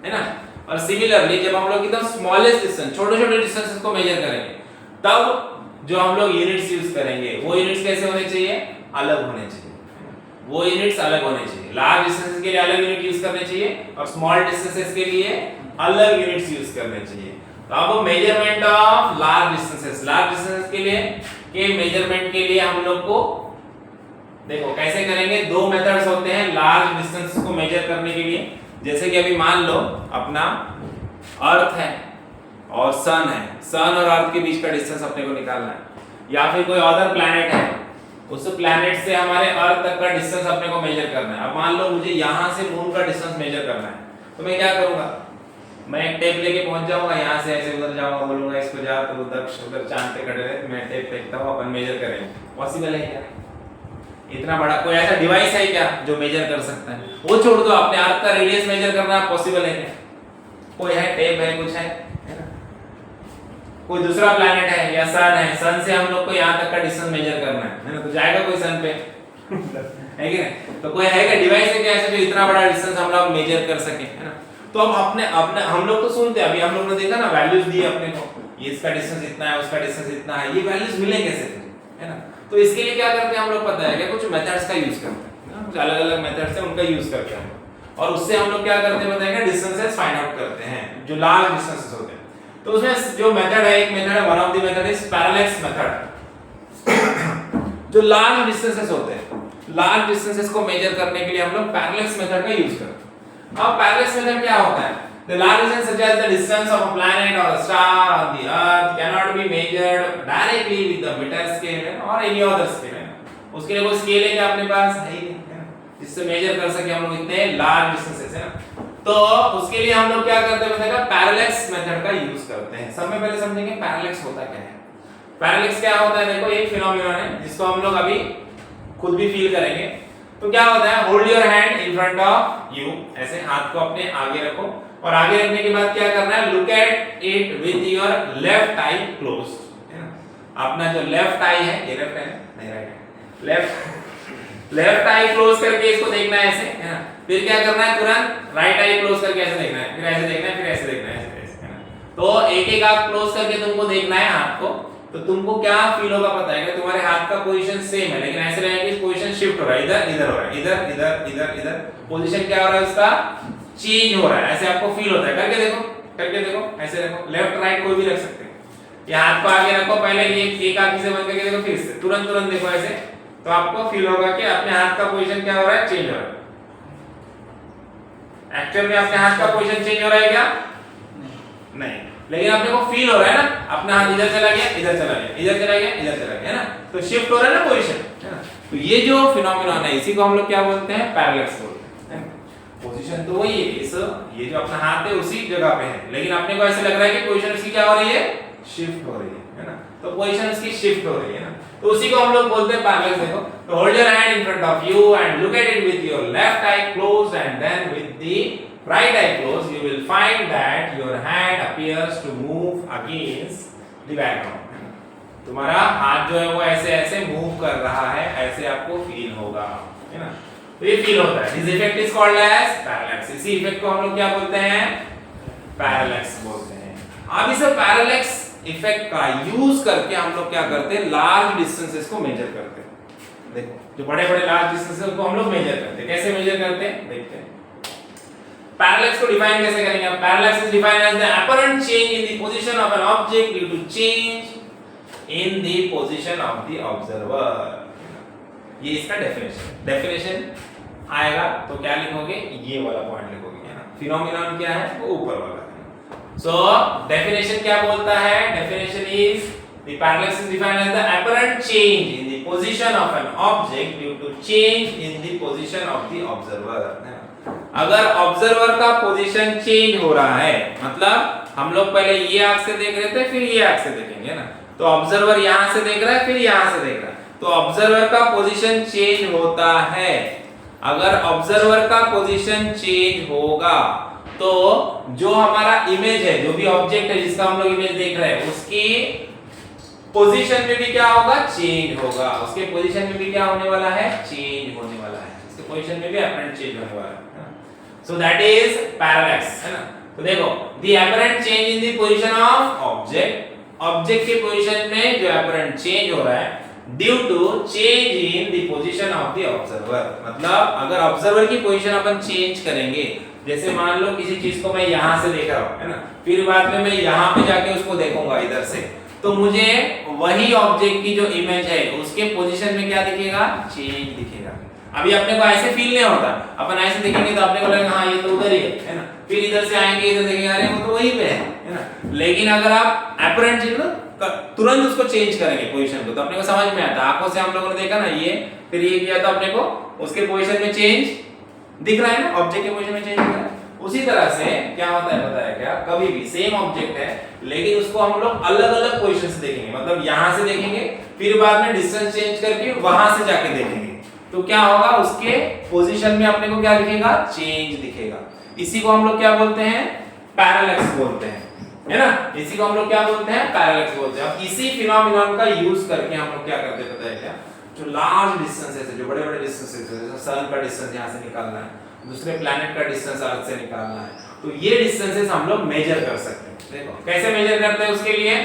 है ना। और सिमिलरली जब हम लोग एकदम स्मॉलेस्ट डिस्टेंस, छोटे-छोटे डिस्टेंसेस को मेजर करेंगे, तब जो हम लोग यूनिट्स यूज करेंगे वो यूनिट्स कैसे होने चाहिए, अलग होने चाहिए, वो यूनिट्स अलग होने चाहिए। लार्ज डिस्टेंसेस के लिए अलग यूनिट यूज करने चाहिए और स्मॉल डिस्टेंसेस के लिए अलग यूनिट्स यूज करने चाहिए। तो अब मेजरमेंट ऑफ लार्ज डिस्टेंसेस के लिए के मेजरमेंट के लिए हम लोग को देखो कैसे करेंगे, दो मेथड्स होते हैं लार्ज डिस्टेंसेस को मेजर करने के लिए। जैसे कि अभी मान लो अपना अर्थ है और सन है, सन और अर्थ के बीच का डिस्टेंस अपने को निकालना है, या फिर कोई अदर प्लैनेट है, उस प्लैनेट से हमारे अर्थ तक का डिस्टेंस अपने को मेजर करना है। अब मान लो मुझे यहाँ से मून का डिस्टेंस मेजर करना है, तो मैं क्या करूंगा, मैं एक टेप लेके पहुंच जाऊंगा, यहाँ से ऐसे उधर जाऊंगा, बोलूंगा इसको जा, तो उधर चांद पे खड़े रहे, मैं टेप फेंकता हूँ, अपन मेजर करेंगे। पॉसिबल है क्या, इतना बड़ा कोई ऐसा डिवाइस है क्या जो मेजर कर सकता है? वो छोड़ दो, अपने अर्थ का रेडियस मेजर करना पॉसिबल है क्या? कोई है, टेप है, कुछ है ना? कोई दूसरा प्लैनेट है या सन है, सन से हम लोग को यहाँ तक का डिस्टेंस मेजर करना है ना, तो जाएगा कोई सन पे है कि नहीं? तो कोई है क्या डिवाइस है क्या ऐसे जो इतना बड़ा डिस्टेंस हम लोग मेजर कर सके, है ना? तो अब अपने अपने हम लोग तो सुनते हैं, अभी हम लोग ने देखा ना, वैल्यूज दी अपने को, ये इसका डिस्टेंस इतना है, उसका डिस्टेंस इतना है, ये वैल्यूज मिले कैसे, है ना? तो इसके लिए क्या करते हैं हम लोग, पता है क्या, कुछ मेथड्स का यूज करते हैं ना, कुछ अलग-अलग मेथड्स हैं उनका यूज करते हैं, और उससे हम लोग क्या करते हैं पता है क्या, डिस्टेंसेस फाइंड आउट करते हैं जो लार्ज डिस्टेंसेस होते हैं। तो उसमें जो मेथड है, एक मेथड है, one of the method is parallax method. जो लार्ज डिस्टेंसेस होते हैं, लार्ज डिस्टेंसेस को मेजर करने के लिए हम लोग पैरेलैक्स मेथड का यूज करते हैं। अब पैरेलैक्स मेथड क्या होता है? The large distance such as the distance of a planet or a star on the earth cannot be measured directly with the meter scale or any other scale, है ना? उसके लिए कोई स्केल है क्या अपने पास? है ही नहीं, है ना? जिससे मेजर कर सके हम लोग इतने लार्ज डिस्टेंसेस, है ना? तो उसके लिए हम लोग क्या करते हैं बताएगा, पैरेलैक्स मेथड का यूज करते हैं। सब में पहले समझेंगे पैरेलैक्स होता क्या है। पैरेलैक्स क्या होता है, देखो एक फिनोमेनन है जिसको हम लोग अभी खुद भी फील करेंगे। तो क्या होता है, hold your hand in front of you, ऐसे हाथ को अपने आगे रखो और आगे रखने के बाद क्या करना है, look at it with your left eye closed, है ना। अपना जो लेफ्ट आई है, ये लेफ्ट है नहीं राइट है, लेफ्ट आई क्लोज करके इसको देखना है ऐसे, है ना। फिर क्या करना है, तुरंत राइट आई क्लोज करके ऐसे देखना है, फिर ऐसे देखना है, फिर ऐसे देखना है, ऐसे, है ना। तो एक एक आंख क्लोज करके तुमको देखना है हाथ को। तो तुमको क्या फील होगा पता है कि तुम्हारे हाथ का पोजीशन सेम है, लेकिन ऐसे रहेगा कि पोजीशन शिफ्ट हो रहा है, इधर इधर हो रहा है, इधर इधर इधर इधर, पोजीशन क्या हो रहा है उसका, चेंज हो रहा है, ऐसे आपको फील होता है। करके देखो ऐसे देखो, लेफ्ट राइट कोई भी रख सकते हैं। ये हाथ को आगे रखो, पहले ये एक आंख से बंद करके देखो, फिर से तुरंत देखो ऐसे, तो आपको फील होगा कि अपने हाथ का पोजीशन क्या हो रहा है, चेंज हो रहा है। एक्चुअल में अपने हाथ का पोजीशन चेंज हो रहा है क्या, नहीं, लेकिन अपने को फील हो रहा है ना, अपना हाथ इधर चला गया, इधर चला गया, इधर चला गया, इधर चला गया, है ना। तो शिफ्ट हो रहा है ना पोजीशन, है ना। तो ये जो फिनोमेनन है इसी को हम लोग क्या बोलते हैं, पैरेलैक्स बोलते हैं। पोजीशन तो वही है, इस ये जो अपना हाथ है उसी जगह पे है, लेकिन अपने को ऐसे लग रहा है कि पोजीशन उसकी क्या हो रही है, शिफ्ट हो रही है ना। तो पोजीशन उसकी शिफ्ट हो रही है ना, तो उसी को हम लोग बोलते हैं पैरेलैक्स। देखो, तो hold your hand in front of you and look at it with your left eye closed and then with the right eye closed, you will find that your hand appears to move against the background. तुम्हारा हाथ जो है वो ऐसे ऐसे मूव कर रहा है, ऐसे आपको फील होगा, है ना। तो ये फील होता है, this effect is called as parallax। इसी इफेक्ट को हम लोग क्या बोलते हैं, पैरेलैक्स बोलते हैं। अब इस पैरेलैक्स इफेक्ट का यूज करके हम लोग क्या करते हैं, लार्ज डिस्टेंसेस को मेजर करते हैं। देखो, जो बड़े बड़े लार्ज डिस्टेंसेस को हम लोग मेजर करते हैं। कैसे मेजर करते हैं, देखते हैं। पैरेलैक्स को डिफाइन कैसे करेंगे, parallax is defined as the apparent change in the position of an object due to change in the position of the observer. ये इसका डेफिनेशन आएगा तो क्या लिखोगे, ये वाला पॉइंट लिखोगे, है ना। फिनोमेनन क्या है, वो ऊपर वाला है। सो डेफिनेशन क्या बोलता है, definition is the parallax is defined as the apparent change in the position of an object due to change in the position of the observer. अगर ऑब्जर्वर का पोजीशन चेंज हो रहा है, मतलब हम लोग पहले ये आंख से देख रहे थे, फिर ये आंख से देखेंगे ना। तो ऑब्जर्वर यहां से देख रहा है, फिर यहां से देख रहा है, तो ऑब्जर्वर का पोजीशन चेंज होता है। अगर ऑब्जर्वर का पोजीशन चेंज होगा तो जो हमारा इमेज है, जो भी ऑब्जेक्ट है जिसका हम लोग इमेज देख रहे हैं, उसकी पोजीशन में भी क्या होगा, चेंज होगा। उसके पोजीशन में भी क्या होने वाला है, चेंज होने वाला है। उसके पोजीशन में भी अपरेंट चेंज होने वाला है। So that is parallax, है ना। तो देखो, the apparent change in the position of object के पोजीशन में जो apparent change हो रहा है due to change in the position of the observer। मतलब अगर ऑब्जर्वर की पोजीशन अपन चेंज करेंगे, जैसे मान लो किसी चीज को मैं यहां से देख रहा हूं, है ना, फिर बाद में मैं यहां पे जाके उसको देखूंगा इधर से, तो मुझे वही ऑब्जेक्ट की जो इमेज है उसके पोजीशन में क्या दिखेगा, चेंज दिखेगा। अभी अपने को ऐसे फील नहीं होता, अपन ऐसे देखेंगे तो अपने को लगेगा हाँ ये तो उधर ही है ना। फिर इधर से आएंगे, इधर देखेंगे अरे वो तो वहीं पे है ना। लेकिन अगर आप अपरेंट चीज तुरंत उसको चेंज करेंगे पोजीशन को, तो अपने को समझ में आता है। आंखों से हम लोगों ने देखा ना ये, फिर ये किया तो अपने को उसके पोजीशन में चेंज दिख रहा है ना, ऑब्जेक्ट के पोजीशन में चेंज दिख रहा है। उसी तरह से क्या होता है पता है क्या, कभी भी सेम ऑब्जेक्ट है लेकिन उसको हम लोग अलग अलग पोजीशन से देखेंगे। मतलब यहां से देखेंगे, फिर बाद में डिस्टेंस चेंज करके वहां से जाके देखेंगे, तो क्या होगा, उसके पोजीशन में अपने को क्या दिखेगा, चेंज दिखेगा। इसी को हम लोग क्या बोलते हैं, पैरेलैक्स बोलते हैं, है ना। इसी को हम लोग क्या बोलते हैं, पैरेलैक्स बोलते हैं। अब इसी फिनोमेनन का यूज करके हम लोग क्या करते हैं पता है क्या, जो लार्ज डिस्टेंसेस है, जो बड़े बड़े डिस्टेंसेस है, जैसे सन का डिस्टेंस यहां से निकालना है, दूसरे प्लैनेट का डिस्टेंस अर्थ से निकालना है, तो ये डिस्टेंसेस हम लोग मेजर कर सकते हैं। देखो कैसे मेजर करते हैं, उसके लिए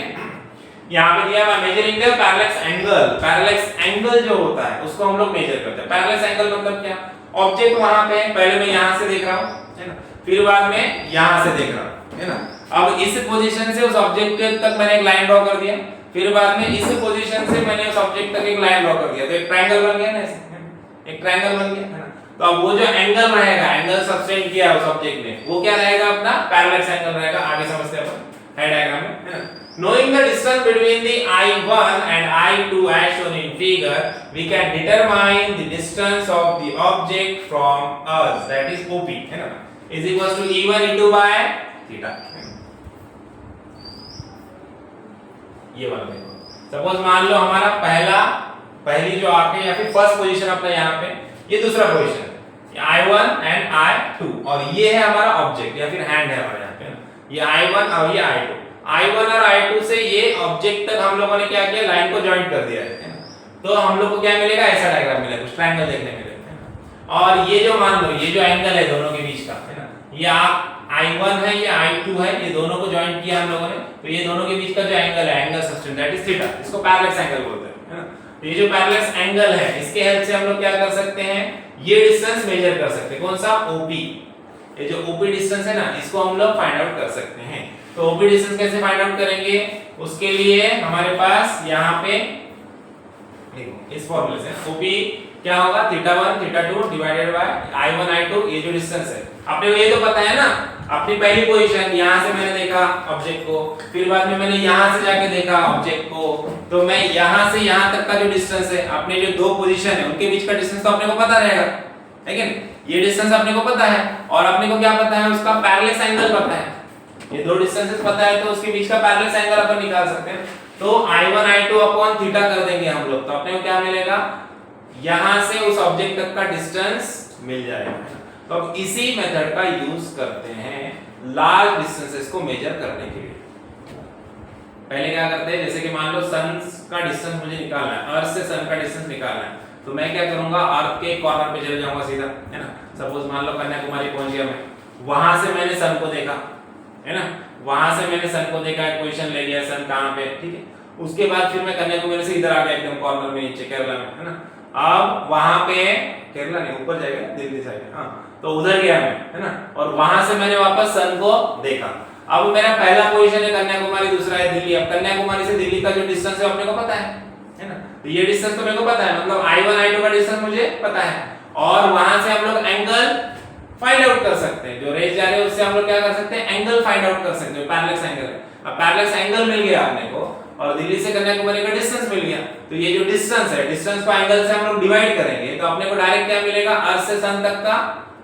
यहाँ पे दिया हुआ measuring the parallax angle. Parallax angle जो होता है उसको हम लोग मेजर करते हैं। पैरेलैक्स एंगल मतलब क्या, ऑब्जेक्ट वहां पे है, पहले मैं यहां से देख रहा हूं, है ना, फिर बाद में यहां से देख रहा हूं, है ना। अब इस पोजीशन से उस ऑब्जेक्ट तक मैंने एक लाइन ड्रॉ कर दिया, फिर बाद में इस पोजीशन से मैंने उस ऑब्जेक्ट तक एक लाइन ड्रॉ कर दिया, तो एक ट्रायंगल बन गया ना, ऐसे एक ट्रायंगल बन गया, है ना। तो अब वो जो एंगल रहेगा, एंगल सब्सटेंड किया उस ऑब्जेक्ट ने, वो क्या रहेगा, अपना पैरेलैक्स एंगल रहेगा। आगे समझते हैं अपन है डायग्राम में, है ना। Knowing the distance between the I1 and I2 as shown in figure, we can determine the distance of the object from us, that is OP, है ना। Is equal to E1 into by theta. ये वाला देखो, सपोज मान लो हमारा पहली जो आपके या फिर फर्स्ट पोजीशन अपना यहाँ पे, ये दूसरा पोजीशन I1 एंड I2 और ये है हमारा ऑब्जेक्ट या फिर हैंड है हमारे यहाँ पे ना, ये I1 और ये I2। I1 और I2 से ये ऑब्जेक्ट तक हम लोगों ने क्या किया, लाइन को जॉइंट कर दिया है ना। तो हम लोग को क्या मिलेगा, ऐसा डायग्राम मिलेगा, कुछ ट्रायंगल देखने मिलेगा है ना। और ये जो मान लो ये जो एंगल है दोनों के बीच का है ना, ये आप I1 है ये I2 है, ये दोनों को जॉइंट किया हम लोगों ने, तो ये दोनों के बीच का जो एंगल है, angle substance that is theta, इसको पैरेलक्स एंगल बोलते हैं है ना। तो ये जो पैरेलक्स एंगल है इसके हेल्प से हम लोग क्या कर सकते हैं, ये डिस्टेंस मेजर कर सकते हैं। कौन सा, OP। ये जो OP डिस्टेंस है ना, इसको हम लोग फाइंड आउट कर सकते हैं। तो OP डिस्टेंस कैसे फाइंड आउट करेंगे, उसके लिए हमारे पास यहाँ पे देखो इस फॉर्मूले से OP क्या होगा, θ1 θ2 डिवाइडेड बाय I1 I2, ये जो डिस्टेंस है आपने को ये तो पता है ना। अपनी पहली पोजीशन यहाँ से मैंने देखा ऑब्जेक्ट को, फिर बाद में मैंने यहाँ से जाके देखा ऑब्जेक्ट को, तो मैं यहाँ से यहाँ तक का जो डिस्टेंस है, अपने जो दो पोजीशन है उनके बीच का डिस्टेंस तो अपने को पता रहेगा, है कि नहीं। ये डिस्टेंस अपने को पता है और अपने को क्या पता है, उसका पैरेलल एंगल पता है। ये दो डिस्टेंसेस पता है तो उसके बीच का पैरेलल एंगल अपन निकाल सकते हैं। तो I1 I2 अपॉन थीटा कर देंगे हम लोग, तो अपने को क्या मिलेगा, यहाँ से उस ऑब्जेक्ट तक का डिस्टेंस मिल जाएगा। तो अब इसी मेथड का यूज करते हैं लार्ज डिस्टेंसेस को मेजर करने के लिए। पहले क्या करते हैं, जैसे कि मान लो सन का डिस्टेंस मुझे निकालना है, अर्थ से सन का डिस्टेंस निकालना है, तो मैं क्या करूंगा, अर्थ के कॉर्नर पे चले जाऊंगा सीधा, है ना। सपोज मान लो कन्याकुमारी पहुंच गया मैं, वहां से मैंने सन को देखा, है ना, वहां से मैंने सन को देखा, एक पोजीशन ले लिया, सन कहां पे, ठीक है। उसके बाद फिर मैं कन्याकुमारी से इधर आ गया एकदम कॉर्नर में नीचे केरला में, है ना। अब वहां पे केरला नहीं, ऊपर जाएगा दिल्ली साइड, हां, तो उधर गया मैं, है ना, और वहां से मैंने वापस सन को देखा। अब मेरा पहला पोजीशन है कन्याकुमारी, दूसरा है दिल्ली। अब कन्याकुमारी से दिल्ली का जो डिस्टेंस है अपने को पता है ना। तो ये डिस्टेंस तो मेरे को पता है, मतलब I1 I2 का डिस्टेंस मुझे पता है, और वहां से हम लोग एंगल फाइंड आउट कर सकते हैं। जो रेज जा रहे हैं उससे हम लोग क्या कर सकते हैं, एंगल फाइंड आउट कर सकते हैं, पैरेलल एंगल है। अब पैरेलल एंगल मिल गया अपने को और दिल्ली से कन्याकुमारी का डिस्टेंस मिल गया, तो ये जो डिस्टेंस है, डिस्टेंस को एंगल से हम लोग डिवाइड करेंगे तो अपने को डायरेक्ट क्या मिलेगा, अर्थ से सन तक का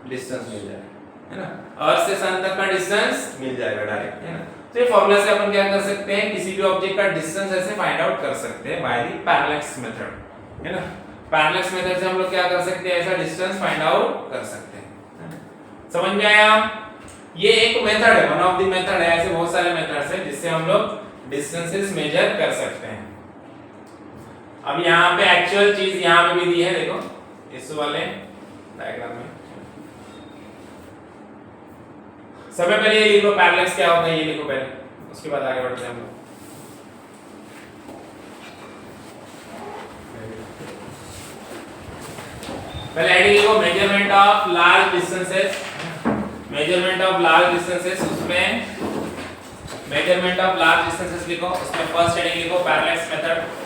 डिस्टेंस मिल जाएगा, है ना। अर्थ से सन तक का डिस्टेंस मिल जाएगा डायरेक्ट, है ना। तो ये फार्मूला से अपन क्या कर सकते हैं, किसी भी ऑब्जेक्ट का डिस्टेंस ऐसे फाइंड आउट कर सकते हैं बाय द पैरेलल मेथड, है ना। पैरेलल मेथड से हम लोग क्या कर सकते हैं, ऐसा डिस्टेंस फाइंड आउट कर सकते हैं। समझ में आया। ये एक मेथड है, वन ऑफ द मेथड है, ऐसे बहुत सारे मेथड्स हैं जिससे हम लोग डिस्टेंसेस मेजर कर सकते हैं। अब यहाँ पे एक्चुअल चीज यहाँ पे भी दी है, देखो इस वाले डायग्राम में। सबसे पहले ये लिखो पैरेलल्स क्या होता है, ये लिखो पहले, उसके बाद आगे बढ़ते हैं हम लोग। पहले हेडिंग लिखो measurement of large distances, measurement of large distances, उसमें मेजरमेंट ऑफ लार्ज डिस्टेंसेस लिखो, उसमें फर्स्ट हेडिंग लिखो पैरेलल मेथड।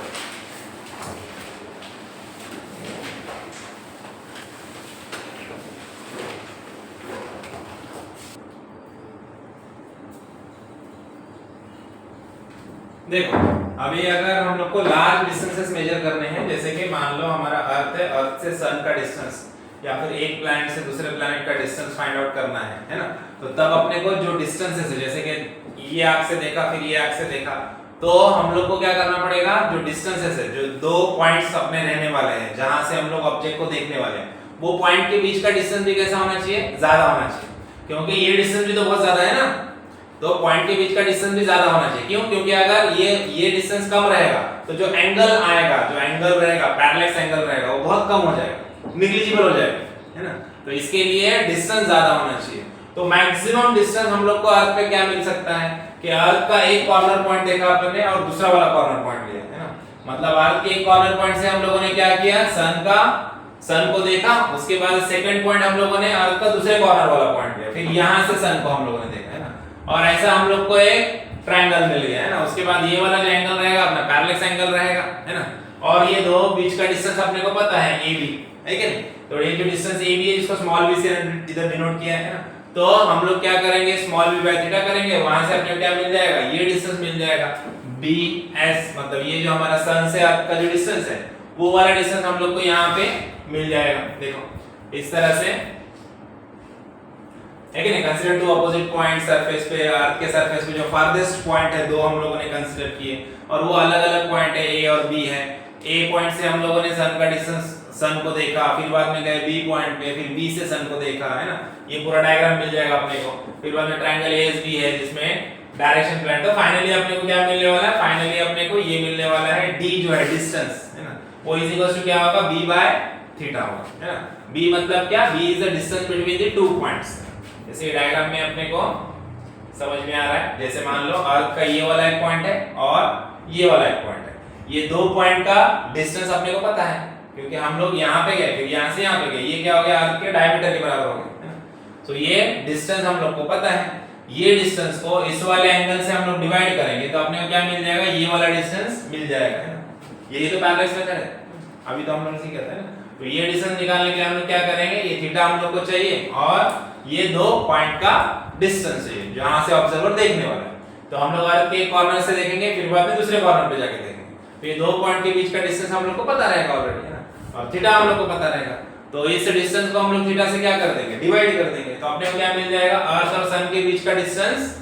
देखो अभी अगर हम लोग को लार्ज डिस्टेंसेस मेजर करने हैं, जैसे कि मान लो हमारा अर्थ है, अर्थ से सन का डिस्टेंस या फिर एक प्लैनेट से दूसरे प्लैनेट का डिस्टेंस फाइंड आउट करना है ना। तो तब अपने को जो डिस्टेंसेस है, जैसे कि ये आर्क से देखा फिर ये आर्क से देखा, तो हम लोग को क्या करना पड़ेगा, जो डिस्टेंसेस है, जो दो पॉइंट्स अपने रहने वाले हैं जहां से हम लोग ऑब्जेक्ट को देखने वाले हैं, वो पॉइंट के बीच का डिस्टेंस भी कैसा होना चाहिए, ज्यादा होना चाहिए, क्योंकि ये डिस्टेंस भी तो बहुत ज्यादा है ना। तो पॉइंट के बीच का डिस्टेंस भी ज्यादा होना चाहिए, क्यों, क्योंकि अगर ये डिस्टेंस कम रहेगा तो जो एंगल आएगा, जो एंगल रहेगा, पैरेलल एंगल रहेगा, वो बहुत कम हो जाएगा, नेग्लिजिबल हो जाएगा, है ना। तो इसके लिए डिस्टेंस ज्यादा होना चाहिए। तो मैक्सिमम डिस्टेंस हम लोग को अर्थ पे क्या मिल सकता है कि अर्थ का एक कॉर्नर पॉइंट देखा आपने और दूसरा वाला कॉर्नर पॉइंट लिया, है ना। मतलब अर्थ के एक कॉर्नर पॉइंट से हम लोगों ने क्या किया, सन को देखा, उसके बाद सेकंड पॉइंट हम लोगों ने अर्थ का दूसरे कॉर्नर वाला पॉइंट लिया, फिर यहां से सन को हम लोगों ने देखा, है ना। और ऐसा हम लोग को एक ट्रायंगल मिल गया, है ना। उसके बाद ये वाला जो एंगल रहेगा अपना पैरेलल एंगल रहेगा, है ना। और ये दो बीच का डिस्टेंस अपने को पता है AB, है कि नहीं। तो ये जो डिस्टेंस AB है इसको स्मॉल b से इधर डिनोट किया है ना। तो हम लोग क्या करेंगे, स्मॉल b बाय थीटा करेंगे, वहां से अपने को क्या मिल जाएगा, ये डिस्टेंस मिल जाएगा BS, मतलब ये जो हमारा सन से अर्थ का जो डिस्टेंस है वो वाला डिस्टेंस हम लोग को यहाँ पे मिल जाएगा। देखो इस तरह से है कि नहीं। Consider two opposite point surface पे, अर्थ के सरफेस पे जो फारदेस्ट पॉइंट है दो हम लोगों ने कंसीडर किए, और वो अलग अलग पॉइंट है ए और बी है। ए पॉइंट से हम लोगों ने सन का डिस्टेंस, सन को देखा, फिर बाद में गए बी पॉइंट पे, फिर बी से सन को देखा, है ना। ये पूरा डायग्राम मिल जाएगा अपने को। फिर बाद में ट्रायंगल एएसबी है जिसमें डायरेक्शन प्लान। तो फाइनली अपने को क्या मिलने वाला है, फाइनली अपने को ये मिलने वाला है d जो है डिस्टेंस, है ना, वो इज इक्वल टू क्या होगा, b बाय थीटा होगा, है ना। b मतलब क्या, b is the distance between the two points. जैसे डायग्राम में अपने को समझ में आ रहा है, जैसे मान लो अर्थ का ये वाला एक पॉइंट है और ये वाला एक पॉइंट है, ये दो पॉइंट का डिस्टेंस अपने को पता है क्योंकि हम लोग यहाँ पे गए, फिर यहाँ से यहाँ पे गए, ये क्या हो गया, अर्थ के डायमीटर के बराबर हो गया, है ना। तो ये डिस्टेंस हम लोग को पता है। ये डिस्टेंस को इस वाले एंगल से हम लोग डिवाइड करेंगे तो अपने को क्या मिल जाएगा, ये वाला डिस्टेंस मिल जाएगा, है ना। यही तो पैरेलल मेथड है, अभी तो हम लोग इसी कहते हैं ना। तो ये डिस्टेंस निकालने के लिए हम लोग क्या करेंगे, ये थीटा हम लोग को चाहिए और ये दो पॉइंट का डिस्टेंस चाहिए जहां से ऑब्जर्वर देखने वाला है। तो हम लोग अर्थ के एक कॉर्नर से देखेंगे, फिर बाद में दूसरे कॉर्नर पे जाके देखेंगे। तो ये दो पॉइंट के बीच का डिस्टेंस हम लोग को पता रहेगा ऑलरेडी, है ना, और थीटा हम लोग को पता रहेगा। तो इस डिस्टेंस को हम लोग थीटा से क्या कर देंगे, डिवाइड कर देंगे। तो अपने को क्या मिल जाएगा, अर्थ और सन के बीच का डिस्टेंस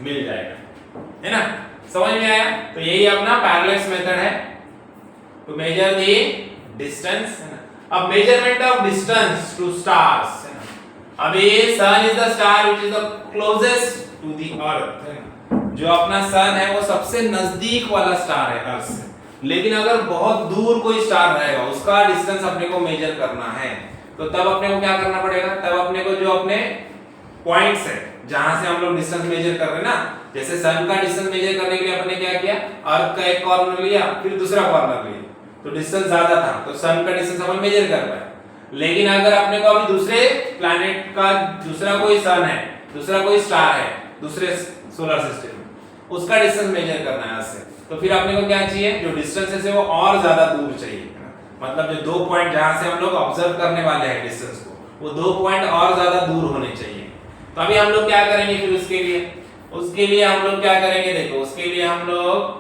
मिल जाएगा, है ना। समझ में आया। तो यही अपना पैरेलल मेथड है टू मेजर द डिस्टेंस, है ना। अब measurement of distance to stars, है ना। अभी sun is the star which is the closest to the earth, है ना। जो अपना सन है वो सबसे नजदीक वाला स्टार है अर्थ से, लेकिन अगर बहुत दूर कोई स्टार रहेगा उसका डिस्टेंस अपने को मेजर करना है, तो तब अपने को क्या करना पड़ेगा, तब अपने को जो अपने पॉइंट्स है जहां से हम लोग डिस्टेंस मेजर कर रहे हैं ना, जैसे सन का डिस्टेंस मेजर करने के लिए अपने क्या किया, अर्थ का एक कॉर्नर लिया फिर दूसरा कॉर्नर लिया, तो डिस्टेंस ज्यादा था तो सन का डिस्टेंस अपन मेजर कर पाए। लेकिन अगर अपने को अभी दूसरे प्लैनेट का दूसरा कोई सन है, दूसरा कोई स्टार है दूसरे सोलर सिस्टम में, उसका डिस्टेंस मेजर करना है अर्थ से, तो फिर अपने को क्या चाहिए, जो डिस्टेंस है वो और ज्यादा दूर चाहिए, है ना। मतलब जो दो पॉइंट जहां से हम लोग ऑब्जर्व करने वाले हैं डिस्टेंस को, वो दो पॉइंट और ज्यादा दूर होने चाहिए। तो अभी हम लोग क्या करेंगे फिर उसके लिए हम लोग क्या करेंगे, देखो उसके लिए हम लोग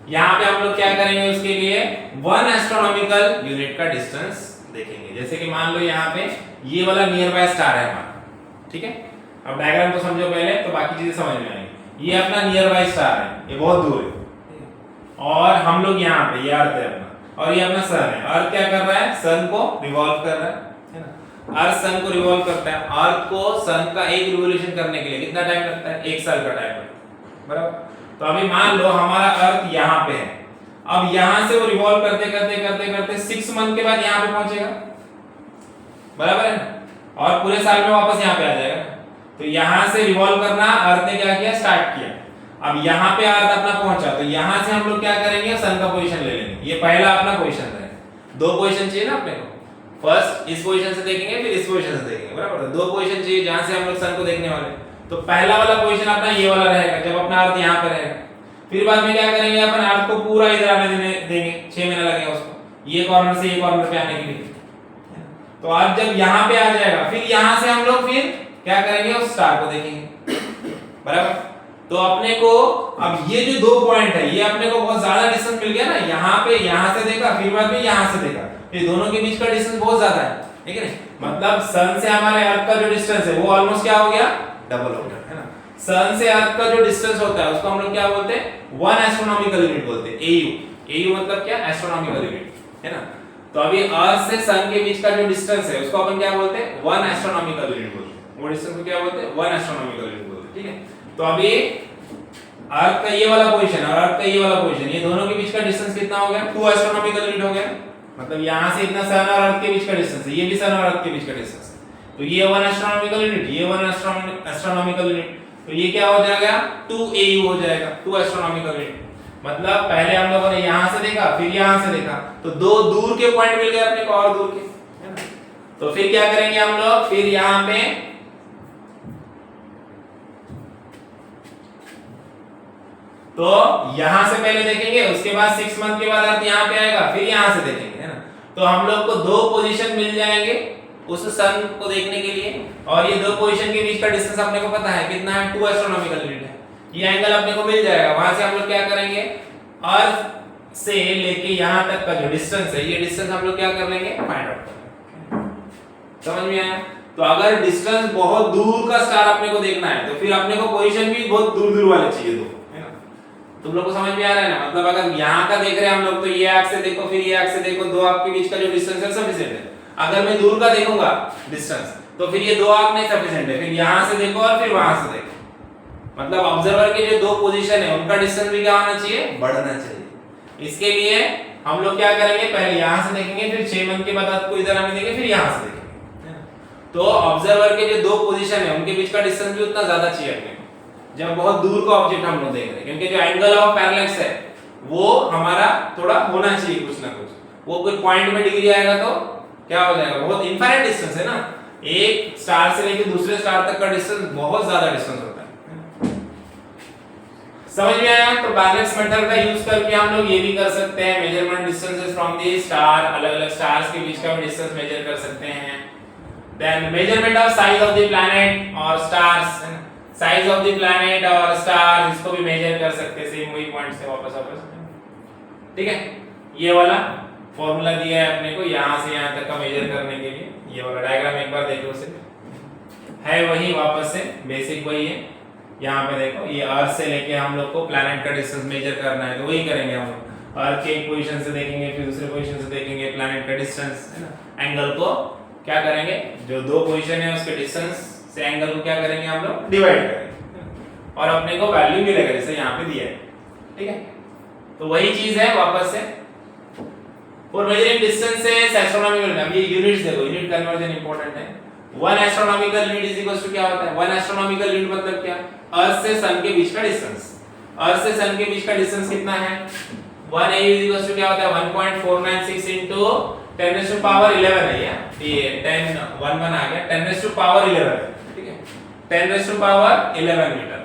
यहाँ पे हम लोग क्या करेंगे, उसके लिए 1 एस्ट्रोनॉमिकल यूनिट का डिस्टेंस देखेंगे। जैसे कि मान लो यहाँ पे ये वाला नियर बाय स्टार है हमारा, ठीक है। अब डायग्राम तो समझो पहले, तो बाकी चीजें समझ में आएंगी। ये अपना नियर बाय स्टार है, ये बहुत दूर है, और हम लोग यहाँ पे, ये अर्थ है अपना, और ये अपना सन है। अर्थ क्या कर रहा है, सन को रिवॉल्व कर रहा है ना। अर्थ सन को रिवॉल्व करता है। अर्थ को सन का एक रिवोल्यूशन करने के लिए कितना टाइम लगता है, 1 साल का टाइम लगता है, बराबर। तो अभी मान लो हमारा अर्थ यहाँ पे है, अब यहाँ से वो रिवॉल्व करते करते करते करते 6 मंथ के बाद यहाँ पे पहुंचेगा, बराबर है ना, और पूरे साल में वापस यहाँ पे आ जाएगा। तो यहाँ से रिवॉल्व करना अर्थ ने क्या किया, स्टार्ट किया। अब यहाँ पे अर्थ अपना पहुंचा, तो यहाँ से हम लोग क्या करेंगे, सन का पोजीशन ले लेंगे। ये पहला अपना पोजीशन है, दो पोजीशन चाहिए ना अपने को, फर्स्ट इस पोजीशन से देखेंगे फिर इस पोजीशन से देखेंगे, बराबर। दो पोजीशन चाहिए जहां से हम लोग सन को देखने वाले। तो पहला वाला पोजीशन अपना ये वाला रहेगा जब अपना अर्थ यहाँ पे रहेगा। फिर बाद में क्या करेंगे, अपन अर्थ को पूरा इधर आने देंगे, 6 महीना लगेगा उसको, ये कॉर्नर से ये कॉर्नर पे आने के लिए। तो अर्थ जब यहाँ पे आ जाएगा, फिर यहाँ से हम लोग फिर क्या करेंगे, उस स्टार को देखेंगे, बराबर। तो अपने को अब ये जो दो पॉइंट है, ये अपने को बहुत ज्यादा डिस्टेंस मिल गया ना, यहाँ पे यहाँ से देखा, फिर बाद में यहाँ से देखा, ये दोनों के बीच का डिस्टेंस बहुत ज्यादा है, ठीक है। मतलब सन से हमारे अर्थ का जो डिस्टेंस है वो ऑलमोस्ट क्या हो गया, डबल हो गया, है ना। सन से अर्थ का जो डिस्टेंस होता है उसको हम लोग क्या बोलते हैं, 1 एस्ट्रोनॉमिकल यूनिट बोलते हैं, AU मतलब क्या, एस्ट्रोनॉमिकल यूनिट, है ना। तो अभी अर्थ से सन के बीच का जो डिस्टेंस है उसको अपन क्या बोलते हैं, 1 एस्ट्रोनॉमिकल यूनिट बोलते हैं। वो डिस्टेंस को क्या बोलते हैं, 1 एस्ट्रोनॉमिकल यूनिट बोलते हैं, ठीक है। तो अभी अर्थ का ये वाला पोजीशन और अर्थ का ये वाला पोजीशन, ये दोनों के बीच का डिस्टेंस कितना हो गया, 2 एस्ट्रोनॉमिकल यूनिट हो गया। मतलब यहाँ से इतना सन और अर्थ के बीच का डिस्टेंस है, ये भी सन और अर्थ के बीच का डिस्टेंस है। तो ये 1 एस्ट्रोनॉमिकल यूनिट, ये 1 एस्ट्रोनॉमिकल यूनिट, तो ये क्या हो जाएगा, 2 AU हो जाएगा, 2 एस्ट्रोनॉमिकल यूनिट। मतलब पहले हम लोगों ने यहाँ से देखा फिर यहाँ से देखा, तो दो दूर के पॉइंट मिल गए अपने को और दूर के, है ना। तो फिर क्या करेंगे हम लोग, फिर यहाँ पे तो यहां से पहले देखेंगे, उसके बाद 6 मंथ के बाद अर्थ यहाँ पे आएगा, फिर यहाँ से देखेंगे, है ना। तो हम लोग को दो पोजीशन मिल जाएंगे उस सन को देखने के लिए, और ये दो पोजीशन के बीच का डिस्टेंस अपने को पता है कितना है, 2 एस्ट्रोनॉमिकल यूनिट है। ये एंगल अपने को मिल जाएगा। वहां से हम लोग क्या करेंगे, अर्थ से लेके यहाँ तक का जो डिस्टेंस है, ये डिस्टेंस हम लोग क्या कर लेंगे, फाइंड आउट कर लेंगे। समझ में आया? तो अगर डिस्टेंस बहुत दूर का स्टार अपने को देखना है तो फिर अपने को पोजीशन भी बहुत दूर दूर वाले चाहिए दो, है ना? तुम लोग को समझ में आ रहा है ना? मतलब अगर यहाँ का देख रहे हैं हम लोग तो ये आंख से देखो, फिर ये आंख से देखो, दो आंख के बीच का जो डिस्टेंस है सफिशिएंट है। अगर मैं दूर का देखूंगा डिस्टेंस तो फिर ये दो आंख नहीं सफिशिएंट है, फिर यहाँ से देखो और फिर वहां से देखो। मतलब ऑब्जर्वर के जो दो पोजीशन है उनका डिस्टेंस भी क्या होना चाहिए, बढ़ना चाहिए। इसके लिए हम लोग क्या करेंगे, पहले यहाँ से देखेंगे, फिर 6 मंथ के बाद आपको इधर आने देंगे, फिर यहाँ से देखेंगे। तो ऑब्जर्वर के जो दो पोजीशन है उनके बीच का डिस्टेंस भी उतना ज्यादा चाहिए अपने को, जब बहुत दूर का ऑब्जेक्ट हम लोग देख रहे हैं, क्योंकि जो एंगल ऑफ पैरेलक्स है वो हमारा थोड़ा होना चाहिए कुछ ना कुछ। वो कोई पॉइंट में डिग्री आएगा तो क्या हो जाएगा, बहुत इनफाइनाइट डिस्टेंस है ना, एक स्टार से लेकर दूसरे स्टार तक का डिस्टेंस बहुत ज्यादा डिस्टेंस होता है। समझ में आया? तो बैलेंस मेथड का यूज करके हम लोग ये भी कर सकते हैं, measurement distances from the star, अलग-अलग स्टार्स के बीच का भी डिस्टेंस मेजर कर सकते हैं। Then measurement of size of the planet और stars, size of the planet और स्टार्स, इसको भी मेजर कर सकते हैं सेम वही पॉइंट से वापस। ठीक है, ये वाला फॉर्मूला दिया है अपने को यहां से यहां तक का मेजर करने के लिए। ये वाला डायग्राम एक बार देख लो, से है वही, वापस से बेसिक वही है। यहाँ पे देखो, ये अर्थ से लेके हम लोग को प्लैनेट का डिस्टेंस मेजर करना है, तो वही करेंगे हम लोग। अर्थ के एक पोजीशन से देखेंगे, फिर दूसरे पोजीशन से देखेंगे प्लैनेट का डिस्टेंस, है ना। एंगल को क्या करेंगे, जो दो पोजीशन है उसके डिस्टेंस से एंगल को क्या करेंगे हम लोग, डिवाइड करेंगे और अपने को वैल्यू मिलेगा जैसे यहाँ पे दिया है। ठीक है, तो वही चीज है वापस से। फॉर मेजरिंग डिस्टेंसेस एस्ट्रोनॉमिकल, अब ये यूनिट्स देखो, यूनिट कन्वर्जन इंपॉर्टेंट है। 1 astronomical unit is equal to क्या होता है, 1 एस्ट्रोनॉमिकल यूनिट मतलब क्या, अर्थ से सन के बीच का डिस्टेंस। अर्थ से सन के बीच का डिस्टेंस कितना है, 1 a इज इक्वल टू क्या होता है, 1.496 into 10 raised to power 11 है ये 10 1 1 आ गया, 10 raised to power 11। ठीक है, 10 raised to power 11 metre.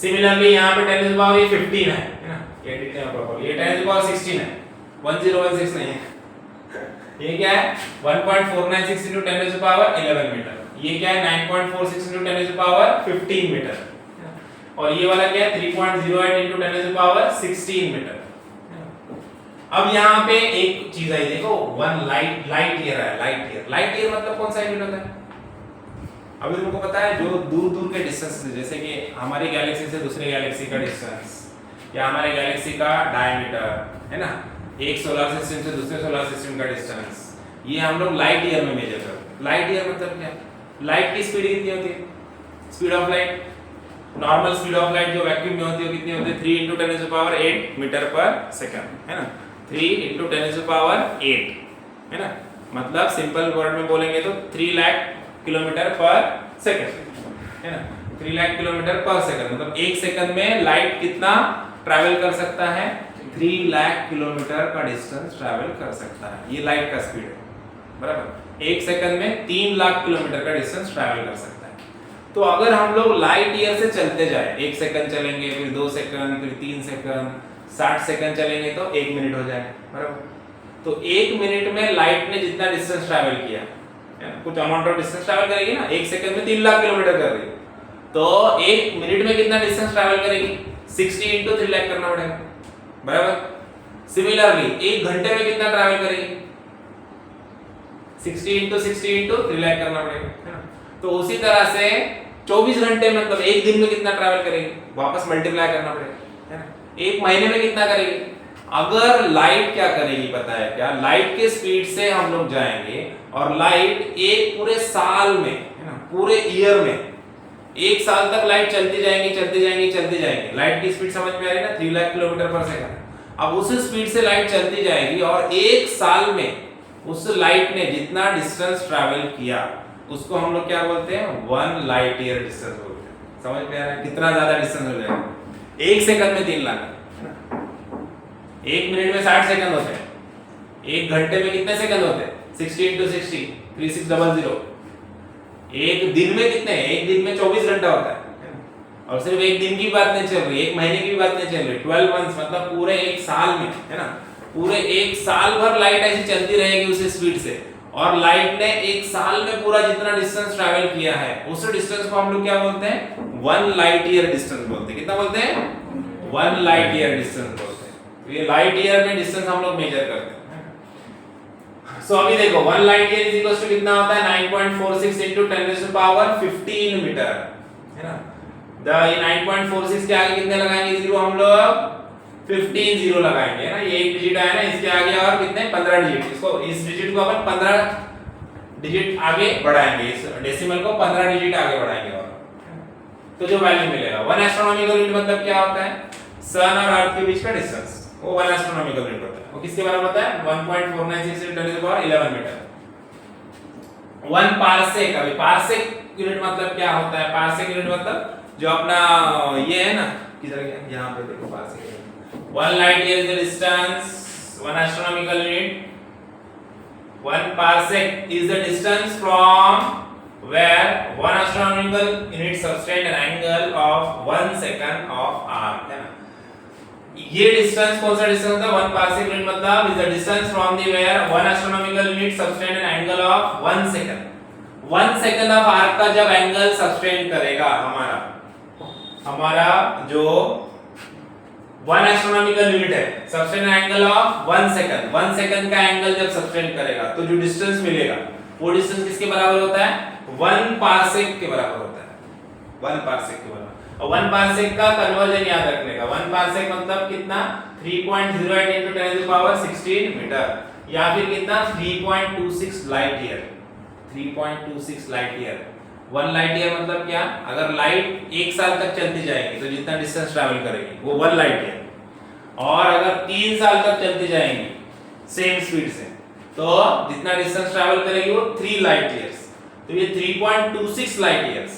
Similarly यहाँ पे 10 raised to power 15 है ना, ये लिखते हैं प्रॉपर, ये 10 raised to power 16 है, 1016 नहीं है। ये क्या है, 1.496 into 10 raised to power 11 metre. ये क्या है, 9.46 into 10 raised to power 15 metre. और ये वाला क्या है, 3.08 into 10 raised to power 16 metre. अब यहाँ पे एक चीज आई देखो, 1 लाइट ईयर है। लाइट ईयर मतलब कौन सा यूनिट होता है, अभी तुमको पता है, जो दूर दूर के डिस्टेंस, जैसे कि हमारी गैलेक्सी से दूसरे गैलेक्सी का डिस्टेंस, या हमारे गैलेक्सी का डायमीटर, है ना, एक सोलर सिस्टम से दूसरे सोलर सिस्टम का डिस्टेंस, ये हम लोग लाइट ईयर में मेजर करते हैं। लाइट ईयर मतलब क्या, लाइट की स्पीड कितनी होती है, speed of light, normal speed of light जो वैक्यूम में होती है कितनी होती है, 3 into 10 raised to power 8 metre per second, है ना, 3 into 10 raised to power 8, है ना। मतलब सिंपल वर्ड में बोलेंगे तो 3 लाख किलोमीटर पर सेकंड, है ना, 3 लाख किलोमीटर पर सेकंड। मतलब एक सेकंड में लाइट कितना ट्रैवल कर सकता है, 3 लाख किलोमीटर का डिस्टेंस ट्रैवल कर सकता है, ये लाइट का स्पीड है, बराबर। एक सेकंड में 3 लाख किलोमीटर का डिस्टेंस ट्रैवल कर सकता है। तो अगर हम लोग लाइट ईयर से चलते जाए, 1 सेकंड चलेंगे, फिर 2 सेकंड, फिर 3 सेकंड, 60 सेकंड चलेंगे तो 1 मिनट हो जाएगा, बराबर। तो 1 मिनट में लाइट ने जितना डिस्टेंस ट्रैवल किया, कुछ अमाउंट ऑफ डिस्टेंस ट्रैवल करेगी ना, 1 सेकंड में 3 लाख किलोमीटर कर रही है, तो 1 मिनट में कितना डिस्टेंस ट्रैवल करेगी, 60 into 3 लाख करना पड़ेगा, बराबर। सिमिलरली 1 घंटे में कितना ट्रैवल करेगी, 60 into 3 लाख करना पड़ेगा, है ना। तो उसी तरह से 24 घंटे मतलब एक दिन में कितना ट्रैवल करेगी, वापस मल्टीप्लाई करना पड़ेगा, है ना। एक महीने में कितना करेगी, अगर लाइट क्या करेगी पता है क्या, लाइट के स्पीड से हम लोग जाएंगे और लाइट एक पूरे साल में, है ना, पूरे ईयर में 1 साल तक लाइट चलती जाएंगी। लाइट की स्पीड समझ में आ रही है ना, 3 लाख किलोमीटर पर सेकंड। अब उस स्पीड से लाइट चलती जाएगी और 1 साल में उस लाइट ने जितना डिस्टेंस ट्रैवल किया उसको हम लोग क्या बोलते हैं, 1 लाइट ईयर डिस्टेंस बोलते हैं। समझ में आ रहा है कितना ज्यादा डिस्टेंस हो जाएगा, 1 सेकंड में 3 लाख, 1 मिनट में 60 सेकंड होते हैं, 1 घंटे में कितने सेकंड होते हैं, 60 into 60 3600। एक दिन में कितने, एक दिन में 24 घंटा होता है। और सिर्फ एक दिन की बात नहीं चल रही, एक महीने की बात नहीं चल रही, 12 मंथ्स मतलब पूरे 1 साल में, है ना, पूरे 1 साल भर लाइट ऐसी चलती रहेगी उस स्पीड से। और लाइट ने 1 साल में पूरा जितना डिस्टेंस ट्रैवल किया है उस डिस्टेंस को हम लोग क्या बोलते हैं, 1 लाइट ईयर डिस्टेंस बोलते हैं। कितना बोलते हैं, 1 लाइट ईयर डिस्टेंस बोलते हैं। तो ये लाइट ईयर में डिस्टेंस हम लोग मेजर करते हैं। सो अभी देखो 1 light year is equal to कितना होता है 9.46 into 10⁻15 मीटर, है ना। ये 9.46 के आगे कितने लगाएंगे जीरो हम लोग 15 जीरो लगाएंगे, है ना। ये एक डिजिट आया ना, इसके आगे और कितने 15 डिजिट, इसको इस डिजिट को अपन 15 डिजिट आगे बढ़ाएंगे, इस डेसिमल को 15 डिजिट आगे बढ़ाएंगे और तो जो वैल्यू मिलेगा 1 एस्ट्रोनॉमिकल यूनिट मतलब क्या होता है सन और अर्थ के बीच का डिस्टेंस, वो 1 एस्ट्रोनॉमिकल यूनिट होता है। वो किसके बराबर होता है 1.496 into 10⁻11 मीटर। 1 पारसेक, अभी पारसेक यूनिट मतलब क्या होता है, पारसेक यूनिट मतलब जो अपना ये है ना, किधर गया, यहां पे देखो parsec 1 light year is the distance, 1 astronomical unit, 1 parsec is the distance from where 1 astronomical unit subtend an angle of 1 second of arc, है ना। ये डिस्टेंस कौन सा डिस्टेंस होता है 1 parsec unit मतलब is the distance from the where 1 astronomical unit subtend an angle of 1 second, 1 second of arc का जब एंगल सबटेंड करेगा हमारा जो 1 एस्ट्रोनॉमिकल यूनिट है subtend angle of 1 second, 1 second का एंगल जब सबटेंड करेगा तो जो डिस्टेंस मिलेगा वो डिस्टेंस किसके बराबर होता है 1 पारसेक के बराबर होता है, 1 पारसेक के बराबर। और 1 पारसेक का कन्वर्जन याद रखने का, 1 पारसेक मतलब कितना 3.08 into 10⁻16 मीटर या फिर कितना 3.26 light year, 3.26 light year. 1 light year मतलब क्या, अगर लाइट 1 साल तक चलती जाएगी तो जितना डिस्टेंस ट्रैवल करेगी वो 1 लाइट ईयर, और अगर 3 साल तक चलती जाएंगी सेम स्पीड से तो जितना डिस्टेंस ट्रैवल करेगी वो 3 लाइट ईयर्स। तो ये 3.26 लाइट ईयर्स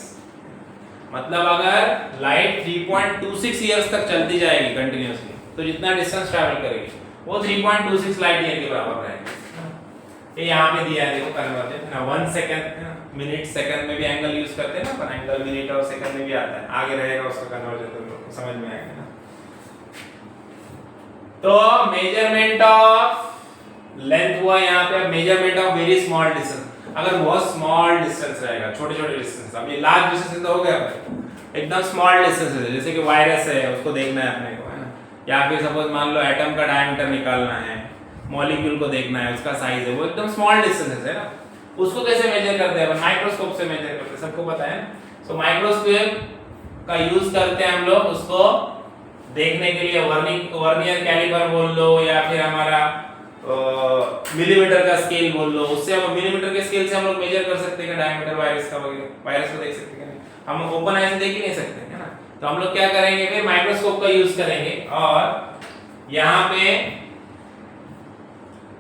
मतलब अगर लाइट 3.26 ईयर्स तक चलती जाएगी कंटिन्यूअसली तो जितना डिस्टेंस ट्रैवल करेगी वो 3.26 लाइट ईयर के बराबर रहेगा। ये यहाँ पे दिया है देखो कन्वर्जन, 1 सेकंड मिनट सेकंड में भी एंगल यूज करते हैं ना अपन, एंगल मिनट और सेकंड में भी आता है, आगे रहेगा उसका कन्वर्जन तो समझ में आएगा ना। तो मेजरमेंट ऑफ लेंथ हुआ यहाँ पे, measurement of very small distance, अगर बहुत स्मॉल डिस्टेंस रहेगा छोटे छोटे डिस्टेंस, अब ये लार्ज डिस्टेंस तो हो गया अपने एकदम स्मॉल डिस्टेंस है जैसे कि वायरस है उसको देखना है अपने को, है ना, या फिर सपोज मान लो एटम का डायमीटर निकालना है, मॉलिक्यूल को देखना है उसका साइज है, वो एकदम स्मॉल डिस्टेंस है ना, उसको कैसे मेजर करते हैं, माइक्रोस्कोप से मेजर करते हैं, सबको पता है। सो माइक्रोस्कोप का यूज करते हैं हम लोग उसको देखने के लिए, वर्नियर कैलिपर बोल लो या फिर हमारा मिलीमीटर का स्केल बोल लो, उससे हम मिलीमीटर के स्केल से हम लोग मेजर कर सकते हैं डायमीटर वायरस का वगैरह, वायरस को देख सकते हैं, हम ओपन आई से देख ही नहीं सकते, है ना। तो हम लोग क्या करेंगे फिर माइक्रोस्कोप का यूज करेंगे, और यहाँ पे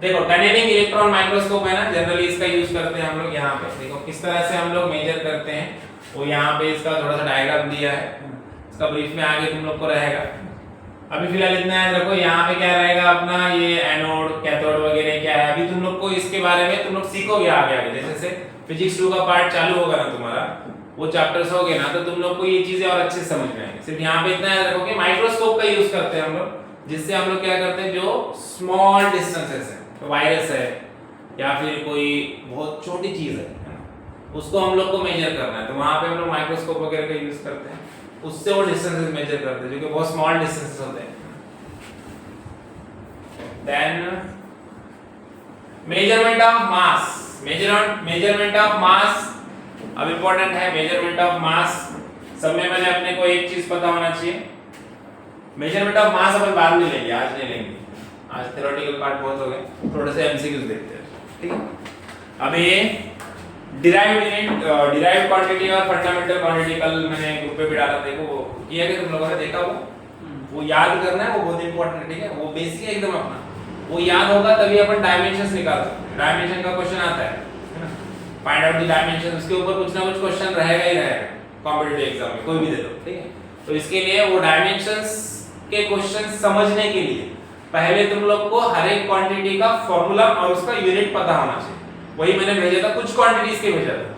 देखो टनलिंग इलेक्ट्रॉन माइक्रोस्कोप है ना, जनरली इसका यूज करते हैं हम लोग। यहाँ पे देखो किस तरह से हम लोग मेजर करते हैं, वो यहाँ पे इसका थोड़ा सा डायग्राम दिया है, इसका ब्रीफ में आगे तुम लोग को रहेगा। अभी फिलहाल इतना याद रखो, यहाँ पे क्या रहेगा अपना ये एनोड कैथोड वगैरह क्या है, अभी तुम लोग को इसके बारे में तुम लोग सीखोगे आगे आगे, जैसे से फिजिक्स 2 का पार्ट चालू होगा ना तुम्हारा, वो चैप्टर्स होगे ना, तो तुम लोग को ये चीजें और अच्छे से समझ में आएंगी। सिर्फ यहाँ पे इतना याद रखो कि माइक्रोस्कोप का यूज करते हैं हम लोग, जिससे हम लोग क्या करते हैं जो स्मॉल डिस्टेंसेस है, तो वायरस है या फिर कोई बहुत छोटी चीज है उसको हम लोग को मेजर करना है, तो वहां पे हम लोग माइक्रोस्कोप वगैरह का यूज करते हैं, उससे वो डिस्टेंसेस मेजर करते हैं जो कि बहुत स्मॉल डिस्टेंसेस होते हैं। Then measurement of mass, measurement of mass अब इंपॉर्टेंट है। मेजरमेंट ऑफ मास सब में पहले अपने को एक चीज पता होना चाहिए, मेजरमेंट ऑफ मास अपन बाद में लेंगे, आज नहीं लेंगे, आज थ्योरेटिकल पार्ट बहुत हो गए, थोड़े से एमसीक्यूज देखते हैं, ठीक है। अब ये डिराइव्ड क्वांटिटी और फंडामेंटल क्वांटिटी कल मैंने ग्रुप पे भी डाला, देखो वो किया कि तुम लोगों ने देखा वो याद करना है, वो बहुत इंपॉर्टेंट है, ठीक है, वो बेसिक है एकदम अपना, वो याद होगा तभी अपन डायमेंशंस निकाल सकते हैं। डायमेंशन का क्वेश्चन आता है ना, फाइंड आउट द डायमेंशन, उसके ऊपर कुछ ना कुछ क्वेश्चन रहेगा ही रहेगा कॉम्पिटिटिव एग्जाम में, कोई भी दे दो, ठीक है। तो इसके लिए वो डायमेंशंस के क्वेश्चन समझने के लिए पहले तुम लोग को हर एक क्वांटिटी का फॉर्मूला और उसका यूनिट पता होना चाहिए। वही मैंने भेजा था, कुछ क्वांटिटीज के भेजा था,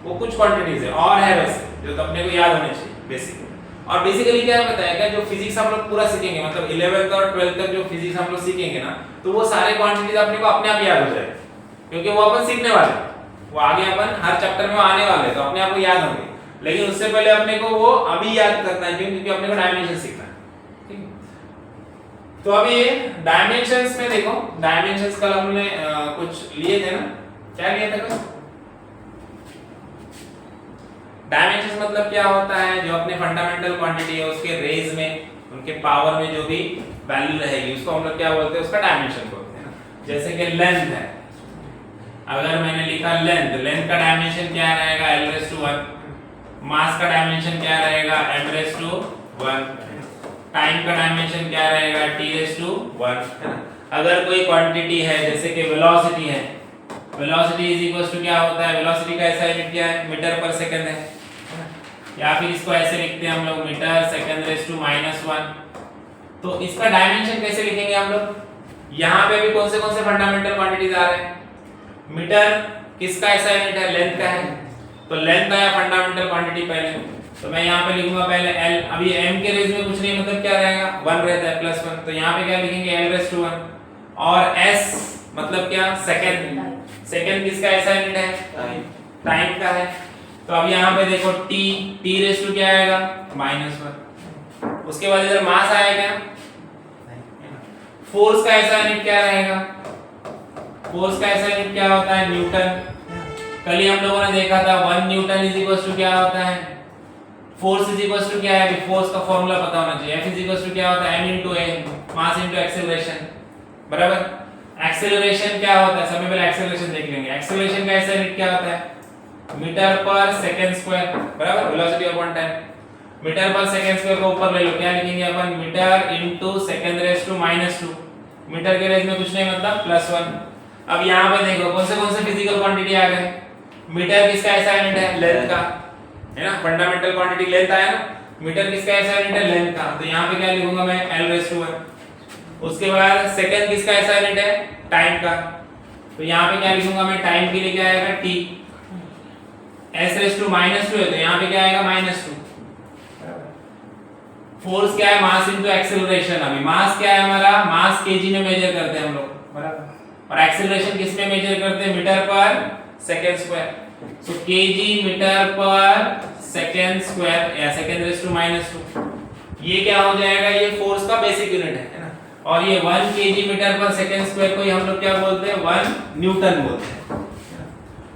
वो कुछ क्वांटिटीज है और है वैसे जो तो अपने को याद होने चाहिए बेसिक। और बेसिकली क्या है पता है क्या, जो फिजिक्स हम लोग पूरा सीखेंगे, मतलब 11th और 12th तक जो फिजिक्स हम लोग सीखेंगे ना, तो वो सारे क्वांटिटीज अपने को अपने आप याद हो जाएगा, क्योंकि वो अपन सीखने वाले हैं, वो आगे अपन हर चैप्टर में आने वाले हैं, तो अपने आप को याद होंगे। लेकिन उससे पहले अपने को वो अभी याद करना है क्योंकि अपने को डायमेंशन सीखना है, ठीक है। तो अभी डायमेंशंस में देखो, डायमेंशंस कल हमने कुछ लिए थे ना, क्या लिए थे कुछ? डायमेंशंस मतलब क्या होता है, जो अपने फंडामेंटल क्वांटिटी है उसके रेज में, उनके पावर में जो भी वैल्यू रहेगी उसको हम लोग क्या बोलते हैं, उसका डायमेंशन बोलते हैं ना। जैसे कि लेंथ है, अगर मैंने लिखा लेंथ, लेंथ का डायमेंशन क्या रहेगा, l/1। मास का डायमेंशन क्या रहेगा, m/1। टाइम का डायमेंशन क्या रहेगा, t/1, है ना। अगर कोई क्वांटिटी है जैसे कि वेलोसिटी है, वेलोसिटी इज इक्वल टू क्या होता है, वेलोसिटी का ऐसा यूनिट क्या है, मीटर पर सेकंड है, या फिर इसको ऐसे लिखते हैं हम लोग मीटर सेकंड (-1). तो इसका डायमेंशन कैसे लिखेंगे हम लोग, यहाँ पे भी कौन से फंडामेंटल क्वांटिटीज आ रहे हैं, मीटर किसका ऐसा यूनिट है, लेंथ का है, तो लेंथ आया फंडामेंटल क्वांटिटी पहले, तो मैं यहाँ पे लिखूंगा पहले l। अभी m के रेज में कुछ नहीं, मतलब क्या रहेगा, 1 रहता है +1, तो यहाँ पे क्या लिखेंगे, l/1। और s मतलब क्या, सेकंड, सेकंड किसका ऐसा यूनिट है, टाइम का है। तो अब यहाँ पे देखो t क्या आएगा, -1। उसके बाद इधर मास आएगा, फोर्स का ऐसा यूनिट क्या रहेगा, फोर्स का ऐसा यूनिट क्या होता है, न्यूटन। कल ही हम लोगों ने देखा था 1 न्यूटन इज इक्वल टू क्या होता है, फोर्स इज इक्वल टू क्या है, अभी फोर्स का फार्मूला पता होना चाहिए, F इज इक्वल टू क्या होता है, m * a, मास * एक्सेलरेशन, बराबर। एक्सेलरेशन क्या होता है, सबसे पहले एक्सेलरेशन देख लेंगे। एक्सेलरेशन का ऐसा यूनिट क्या होता है, मीटर पर सेकंड स्क्वायर, बराबर, velocity upon time. Metre per second square को ऊपर ले लो, क्या लिखेंगे अपन, मीटर * (10⁻²)। मीटर के रेंज में कुछ नहीं, मतलब +1। अब यहाँ पे देखो कौन से फिजिकल क्वांटिटी आ गए, मीटर किसका ऐसा यूनिट है, लेंथ का, है ना, फंडामेंटल क्वांटिटी लेंथ आया ना, मीटर किसका ऐसा यूनिट है, लेंथ का, तो यहाँ पे क्या लिखूंगा मैं, l/1। उसके बाद सेकंड किसका ऐसा यूनिट है, टाइम का, तो यहाँ पे क्या लिखूंगा मैं, टाइम के लिए क्या आएगा, t। s/-2 है, तो यहाँ पे क्या आएगा, -2। फोर्स क्या है, मास * एक्सेलरेशन। अभी मास क्या है हमारा, मास kg में मेजर करते हैं हम लोग, बराबर, और एक्सेलरेशन किस में मेजर करते हैं, मीटर पर सेकंड स्क्वायर। सो kg metre per second square या (10⁻²)। ये क्या हो जाएगा, ये फोर्स का बेसिक यूनिट है ना। और ये 1 kg metre per second square को ही हम लोग क्या बोलते हैं, 1 न्यूटन बोलते हैं।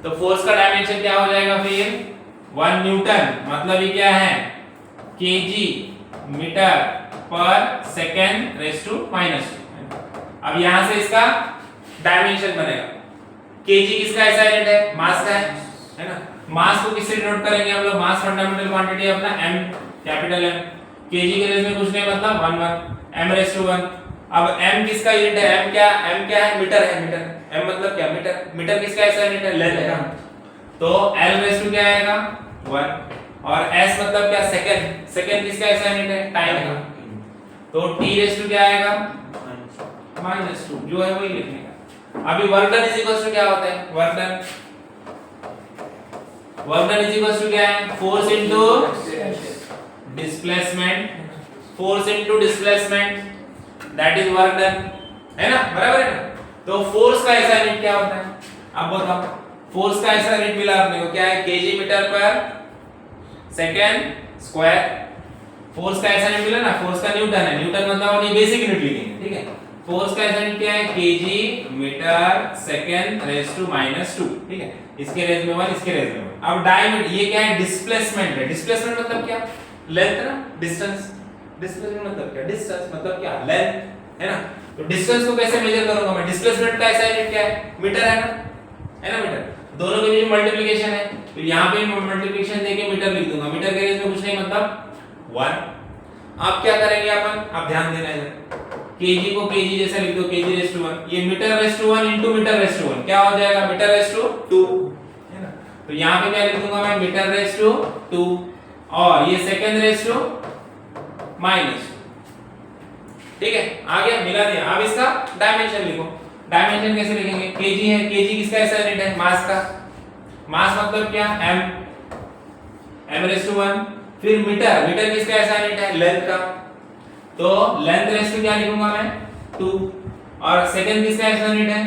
तो फोर्स का डायमेंशन क्या हो जाएगा फिर, 1 न्यूटन, मतलब ये क्या है, kg मीटर पर सेकंड(-2). अब यहां से इसका डायमेंशन बनेगा, kg किसका ऐसा यूनिट है, मास का है ना। मास को किससे डिनोट करेंगे हम लोग, मास फंडामेंटल क्वांटिटी है अपना m, कैपिटल M। kg के रेंज में कुछ नहीं, मतलब 1 m/1। अब m किसका यूनिट है, m क्या है, मीटर है, मीटर। m मतलब क्या, मीटर। मीटर किसका ऐसा यूनिट है, लेंथ का, तो l/2 क्या आएगा, 1। और s मतलब क्या, सेकंड, सेकंड किसका ऐसा यूनिट है, टाइम का, तो t/2 क्या आएगा, -2, जो है वही लिखने का। अभी work done is equal to क्या होता है, work done is equal to क्या है, force into displacement, force into displacement, that is work done, है ना, बराबर है ना। तो फोर्स का ऐसा यूनिट क्या होता है, अब बताओ, फोर्स का ऐसा यूनिट मिला अपने को, क्या है, kg metre per second square. Force का ऐसा यूनिट मिला ना, फोर्स का न्यूटन है, न्यूटन मतलब ये बेसिक यूनिट लिखेंगे, ठीक है। फोर्स का ऐसा यूनिट क्या है, kg मीटर सेकंड(-2), ठीक है। इसके रेंज में 1, इसके रेंज में 1। अब डायमीटर, ये क्या है, डिस्प्लेसमेंट है। डिस्प्लेसमेंट मतलब क्या, लेंथ ना, डिस्टेंस। डिस्प्लेसमेंट मतलब क्या, डिस्टेंस मतलब क्या, लेंथ, है ना। तो डिस्टेंस को कैसे मेजर करूंगा मैं, डिस्प्लेसमेंट का ऐसा यूनिट क्या है, मीटर है ना, मीटर। दोनों के बीच में मल्टीप्लिकेशन है, तो यहाँ पे मल्टीप्लिकेशन देके मीटर लिख दूंगा, मीटर के रेंज में कुछ नहीं, मतलब 1। अब क्या करेंगे अपन, अब ध्यान देना है, kg को kg जैसा लिख दो, kg/1। ये मीटर/1 इनटू मीटर/1 क्या हो जाएगा, मीटर/2, है ना। तो यहाँ पे क्या लिख दूंगा मैं, मीटर/2, और ये सेकंड/-2, ठीक है, आ गया, मिला दिया। अब इसका डायमेंशन लिखो। डायमेंशन कैसे लिखेंगे, kg है, kg किसका ऐसा यूनिट है, मास का। मास मतलब क्या, m/1। फिर मीटर, मीटर किसका ऐसा यूनिट है, लेंथ का, तो लेंथ/2 क्या लिखूंगा मैं, 2। और सेकंड किसका ऐसा यूनिट है,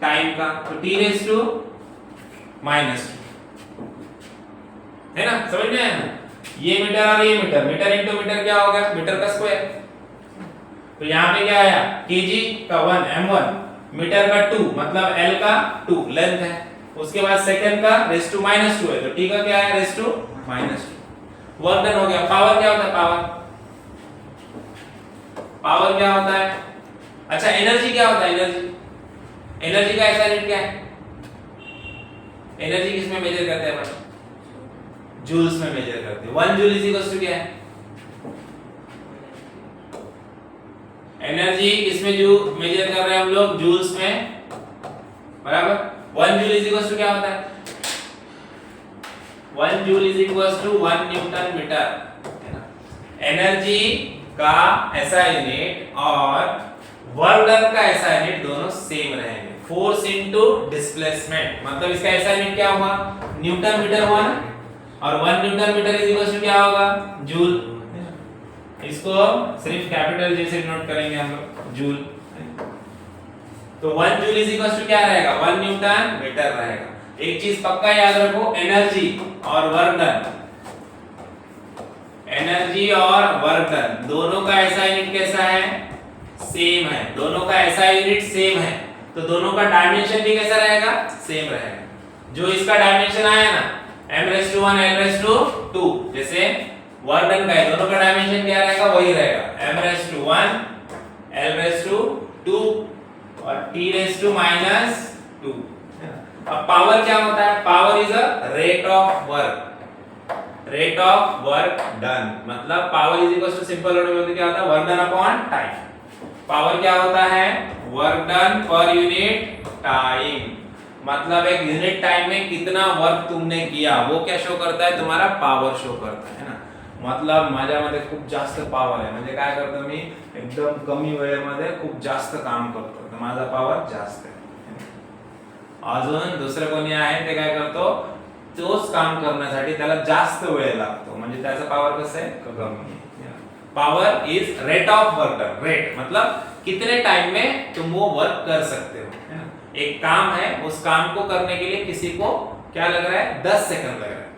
टाइम का, तो t/-2 है ना, समझ में आया ना। ये मीटर और ये मीटर, मीटर इनटू मीटर क्या होगा, मीटर का स्क्वायर। तो यहाँ पे क्या आया, kg का 1 m1, मीटर का 2 मतलब l का 2 लेंथ है, उसके बाद सेकंड का रेस टू -2 है, तो t का क्या है, रेस टू -2। वर्क डन हो गया। पावर क्या होता है, पावर क्या होता है? अच्छा एनर्जी क्या होता है, एनर्जी का ऐसा यूनिट क्या है? एनर्जी किसमें मेजर करते हैं अपन? जूल्स में मेजर करते हैं। 1 जूल इज इक्वल टू क्या है? एनर्जी किसमें जो मेजर कर रहे हैं हम लोग? जूल्स में, बराबर। 1 जूल इज इक्वल टू क्या होता है? 1 joule is equal to 1 newton metre. Energy का ऐसा यूनिट और वर्क डन का ऐसा यूनिट दोनों सेम रहेंगे। फोर्स इनटू डिस्प्लेसमेंट, मतलब इसका ऐसा यूनिट क्या हुआ? न्यूटन मीटर हुआ ना, और 1 newton metre is equal to क्या होगा? जूल। इसको सिर्फ कैपिटल जे से नोट करेंगे हम लोग, जूल। तो 1 जूल इज इक्वल टू क्या रहेगा? 1 न्यूटन मीटर रहेगा। एक चीज पक्का याद रखो, एनर्जी और वर्क डन, एनर्जी और वर्क डन दोनों का ऐसा यूनिट कैसा है? सेम है। दोनों का ऐसा यूनिट सेम है, तो दोनों का डायमेंशन भी कैसा रहेगा? सेम रहेगा। जो इसका डायमेंशन आया ना m⁻1 l⁻2, जैसे वर्क डन का है, दोनों का डायमेंशन क्या रहेगा? वही रहेगा, m⁻1 l⁻2 और t⁻²। अब पावर क्या होता है? Power is a rate of work done, मतलब power is equal to simple word में क्या होता है? Work done upon time. Power क्या होता है? Work done per unit time, मतलब एक यूनिट टाइम में कितना वर्क तुमने किया वो क्या शो करता है? तुम्हारा पावर शो करता है ना। मतलब माझ्यामध्ये खूप जास्त पावर आहे, म्हणजे काय करतो मी एकदम कमी वेळेमध्ये खूप जास्त काम करतो, तर माझा पावर जास्त आहे। अजून दुसरं कोणी आहे ते काय करतो, तोच काम करण्यासाठी त्याला जास्त वेळ लागतो, म्हणजे त्याचा पावर कसं आहे? कमी। Power is rate of work done. Rate मतलब कितने टाइम में तुम वो वर्क कर सकते हो, है ना। एक काम है, उस काम को करने के लिए किसी को क्या लग रहा है? 10 सेकंड लग रहा है,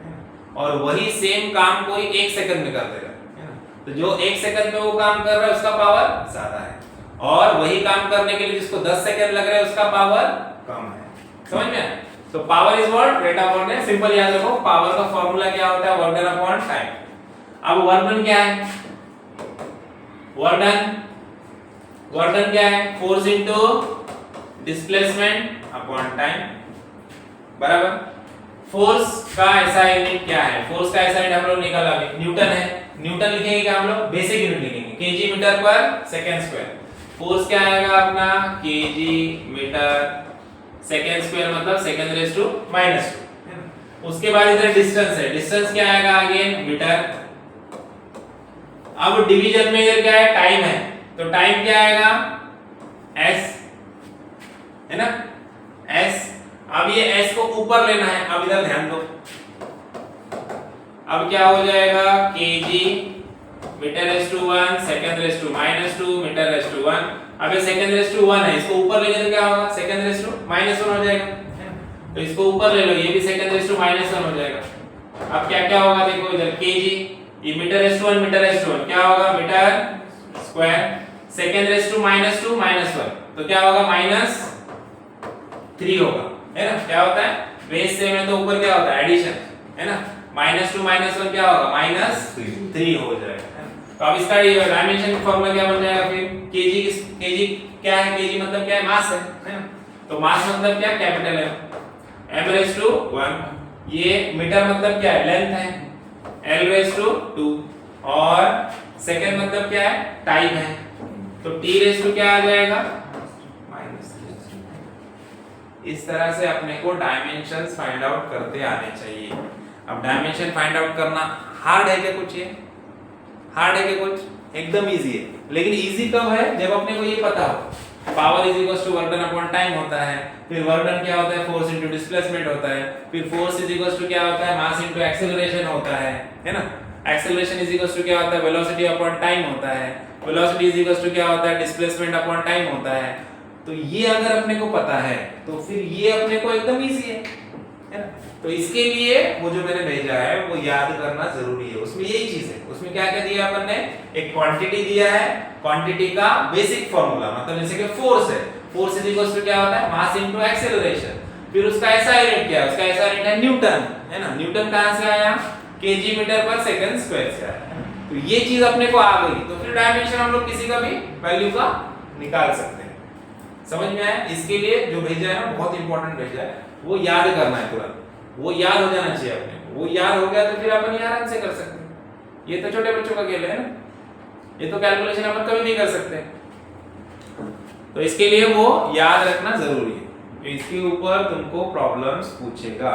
और वही सेम काम कोई 1 सेकंड में कर देगा, है ना। तो जो 1 सेकंड में वो काम कर रहा है उसका पावर ज्यादा है, और वही काम करने के लिए जिसको 10 सेकंड लग रहा है उसका पावर कम है। समझ में आया? तो power is what? Rate of work done. Simple याद रखो, पावर का फार्मूला क्या होता है? Work done upon time. अब वर्क डन क्या है? वर्क डन क्या है? Force into displacement upon time, बराबर। फोर्स का ऐसा यूनिट क्या है? फोर्स का ऐसा यूनिट हम लोग निकाला अभी, न्यूटन है। न्यूटन लिखेंगे क्या हम लोग? बेसिक यूनिट लिखेंगे, KG metre per second square. Force क्या आएगा अपना? केजी मीटर सेकंड स्क्वायर, मतलब सेकंड रेज़ टू -2। उसके बाद इधर डिस्टेंस है, डिस्टेंस क्या आएगा? Again metre. अब डिवीजन में इधर क्या है? टाइम है, तो टाइम क्या आएगा? s, है ना, s। अब ये s को ऊपर लेना है, अब इधर ध्यान दो। अब क्या हो जाएगा? kg मीटर/1 सेकंड/-2 मीटर/1। अब ये सेकंड/1 है, इसको ऊपर लेंगे तो क्या होगा? सेकंड/-1 हो जाएगा, तो इसको ऊपर ले लो, ये भी सेकंड/-1 हो जाएगा। अब क्या क्या होगा? देखो इधर kg, ये मीटर/1 क्या होगा? Metre square. सेकंड/-2 -1, तो क्या होगा? -3 होगा, है ना। क्या होता है? बेस सेम है तो ऊपर क्या होता है? एडिशन, है ना। -2 -1 क्या होगा? -3 हो जाएगा, है ना। तो अब इसका डायमेंशन फॉर्मूला क्या बन जाएगा फिर? केजी क्या है? केजी मतलब क्या है? मास है ना। तो मास मतलब क्या? कैपिटल है, m⁻1। ये मीटर मतलब क्या है? लेंथ है, l⁻2, और सेकंड मतलब क्या है? टाइम है, तो t⁻2 क्या आ जाएगा? -3। इस तरह से अपने को डायमेंशंस फाइंड आउट करते आने चाहिए। अब डायमेंशन फाइंड आउट करना हार्ड है क्या? कुछ ये हार्ड है क्या? कुछ एकदम इजी है, लेकिन इजी कब है? जब अपने को ये पता हो power is equal to work done upon time होता है, फिर वर्क डन क्या होता है? फोर्स इनटू डिस्प्लेसमेंट होता है, फिर फोर्स इज इक्वल टू क्या होता है? मास इनटू एक्सेलरेशन होता है ना। एक्सेलरेशन इज इक्वल टू क्या होता है? वेलोसिटी अपॉन टाइम होता है, वेलोसिटी इज इक्वल टू क्या होता है? डिस्प्लेसमेंट अपॉन टाइम होता है। तो ये अगर अपने को पता है तो फिर ये अपने को एकदम इजी है है ना। तो इसके लिए वो जो मैंने भेजा है वो याद करना जरूरी है। उसमें यही चीज है, उसमें क्या क्या दिया अपन ने, एक क्वांटिटी दिया है, क्वांटिटी का बेसिक फार्मूला, मतलब जैसे कि फोर्स है, फोर्स इज इक्वल टू क्या होता है, मास इनटू एक्सेलरेशन। फिर उसका एसआई यूनिट क्या है, उसका एसआई यूनिट है न्यूटन, है ना। न्यूटन कहां से आया, KG metre per second square से आया। तो ये चीज अपने को आ गई, तो फिर डायमेंशन हम लोग किसी का भी वैल्यू का निकाल सकते हैं। समझ में आया। इसके लिए जो भेजा है ना बहुत इंपॉर्टेंट भेजा है, वो याद करना है तुरंत, वो याद हो जाना चाहिए अपने को। वो याद हो गया तो फिर अपन ये आराम से कर सकते हैं। ये तो छोटे बच्चों का खेल है ना, ये तो कैलकुलेशन अपन कभी नहीं कर सकते। तो इसके लिए वो याद रखना जरूरी है। तो इसके ऊपर तुमको प्रॉब्लम्स पूछेगा,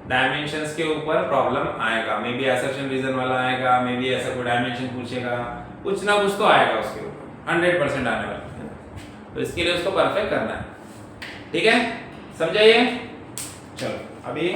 डायमेंशंस के ऊपर प्रॉब्लम आएगा, मे बी असर्शन रीजन वाला आएगा, मे बी ऐसा कोई डायमेंशन पूछेगा, कुछ ना कुछ तो आएगा उसके ऊपर, 100% आने वाला है। तो इसके लिए उसको परफेक्ट करना है, ठीक है, समझाइए। चलो अभी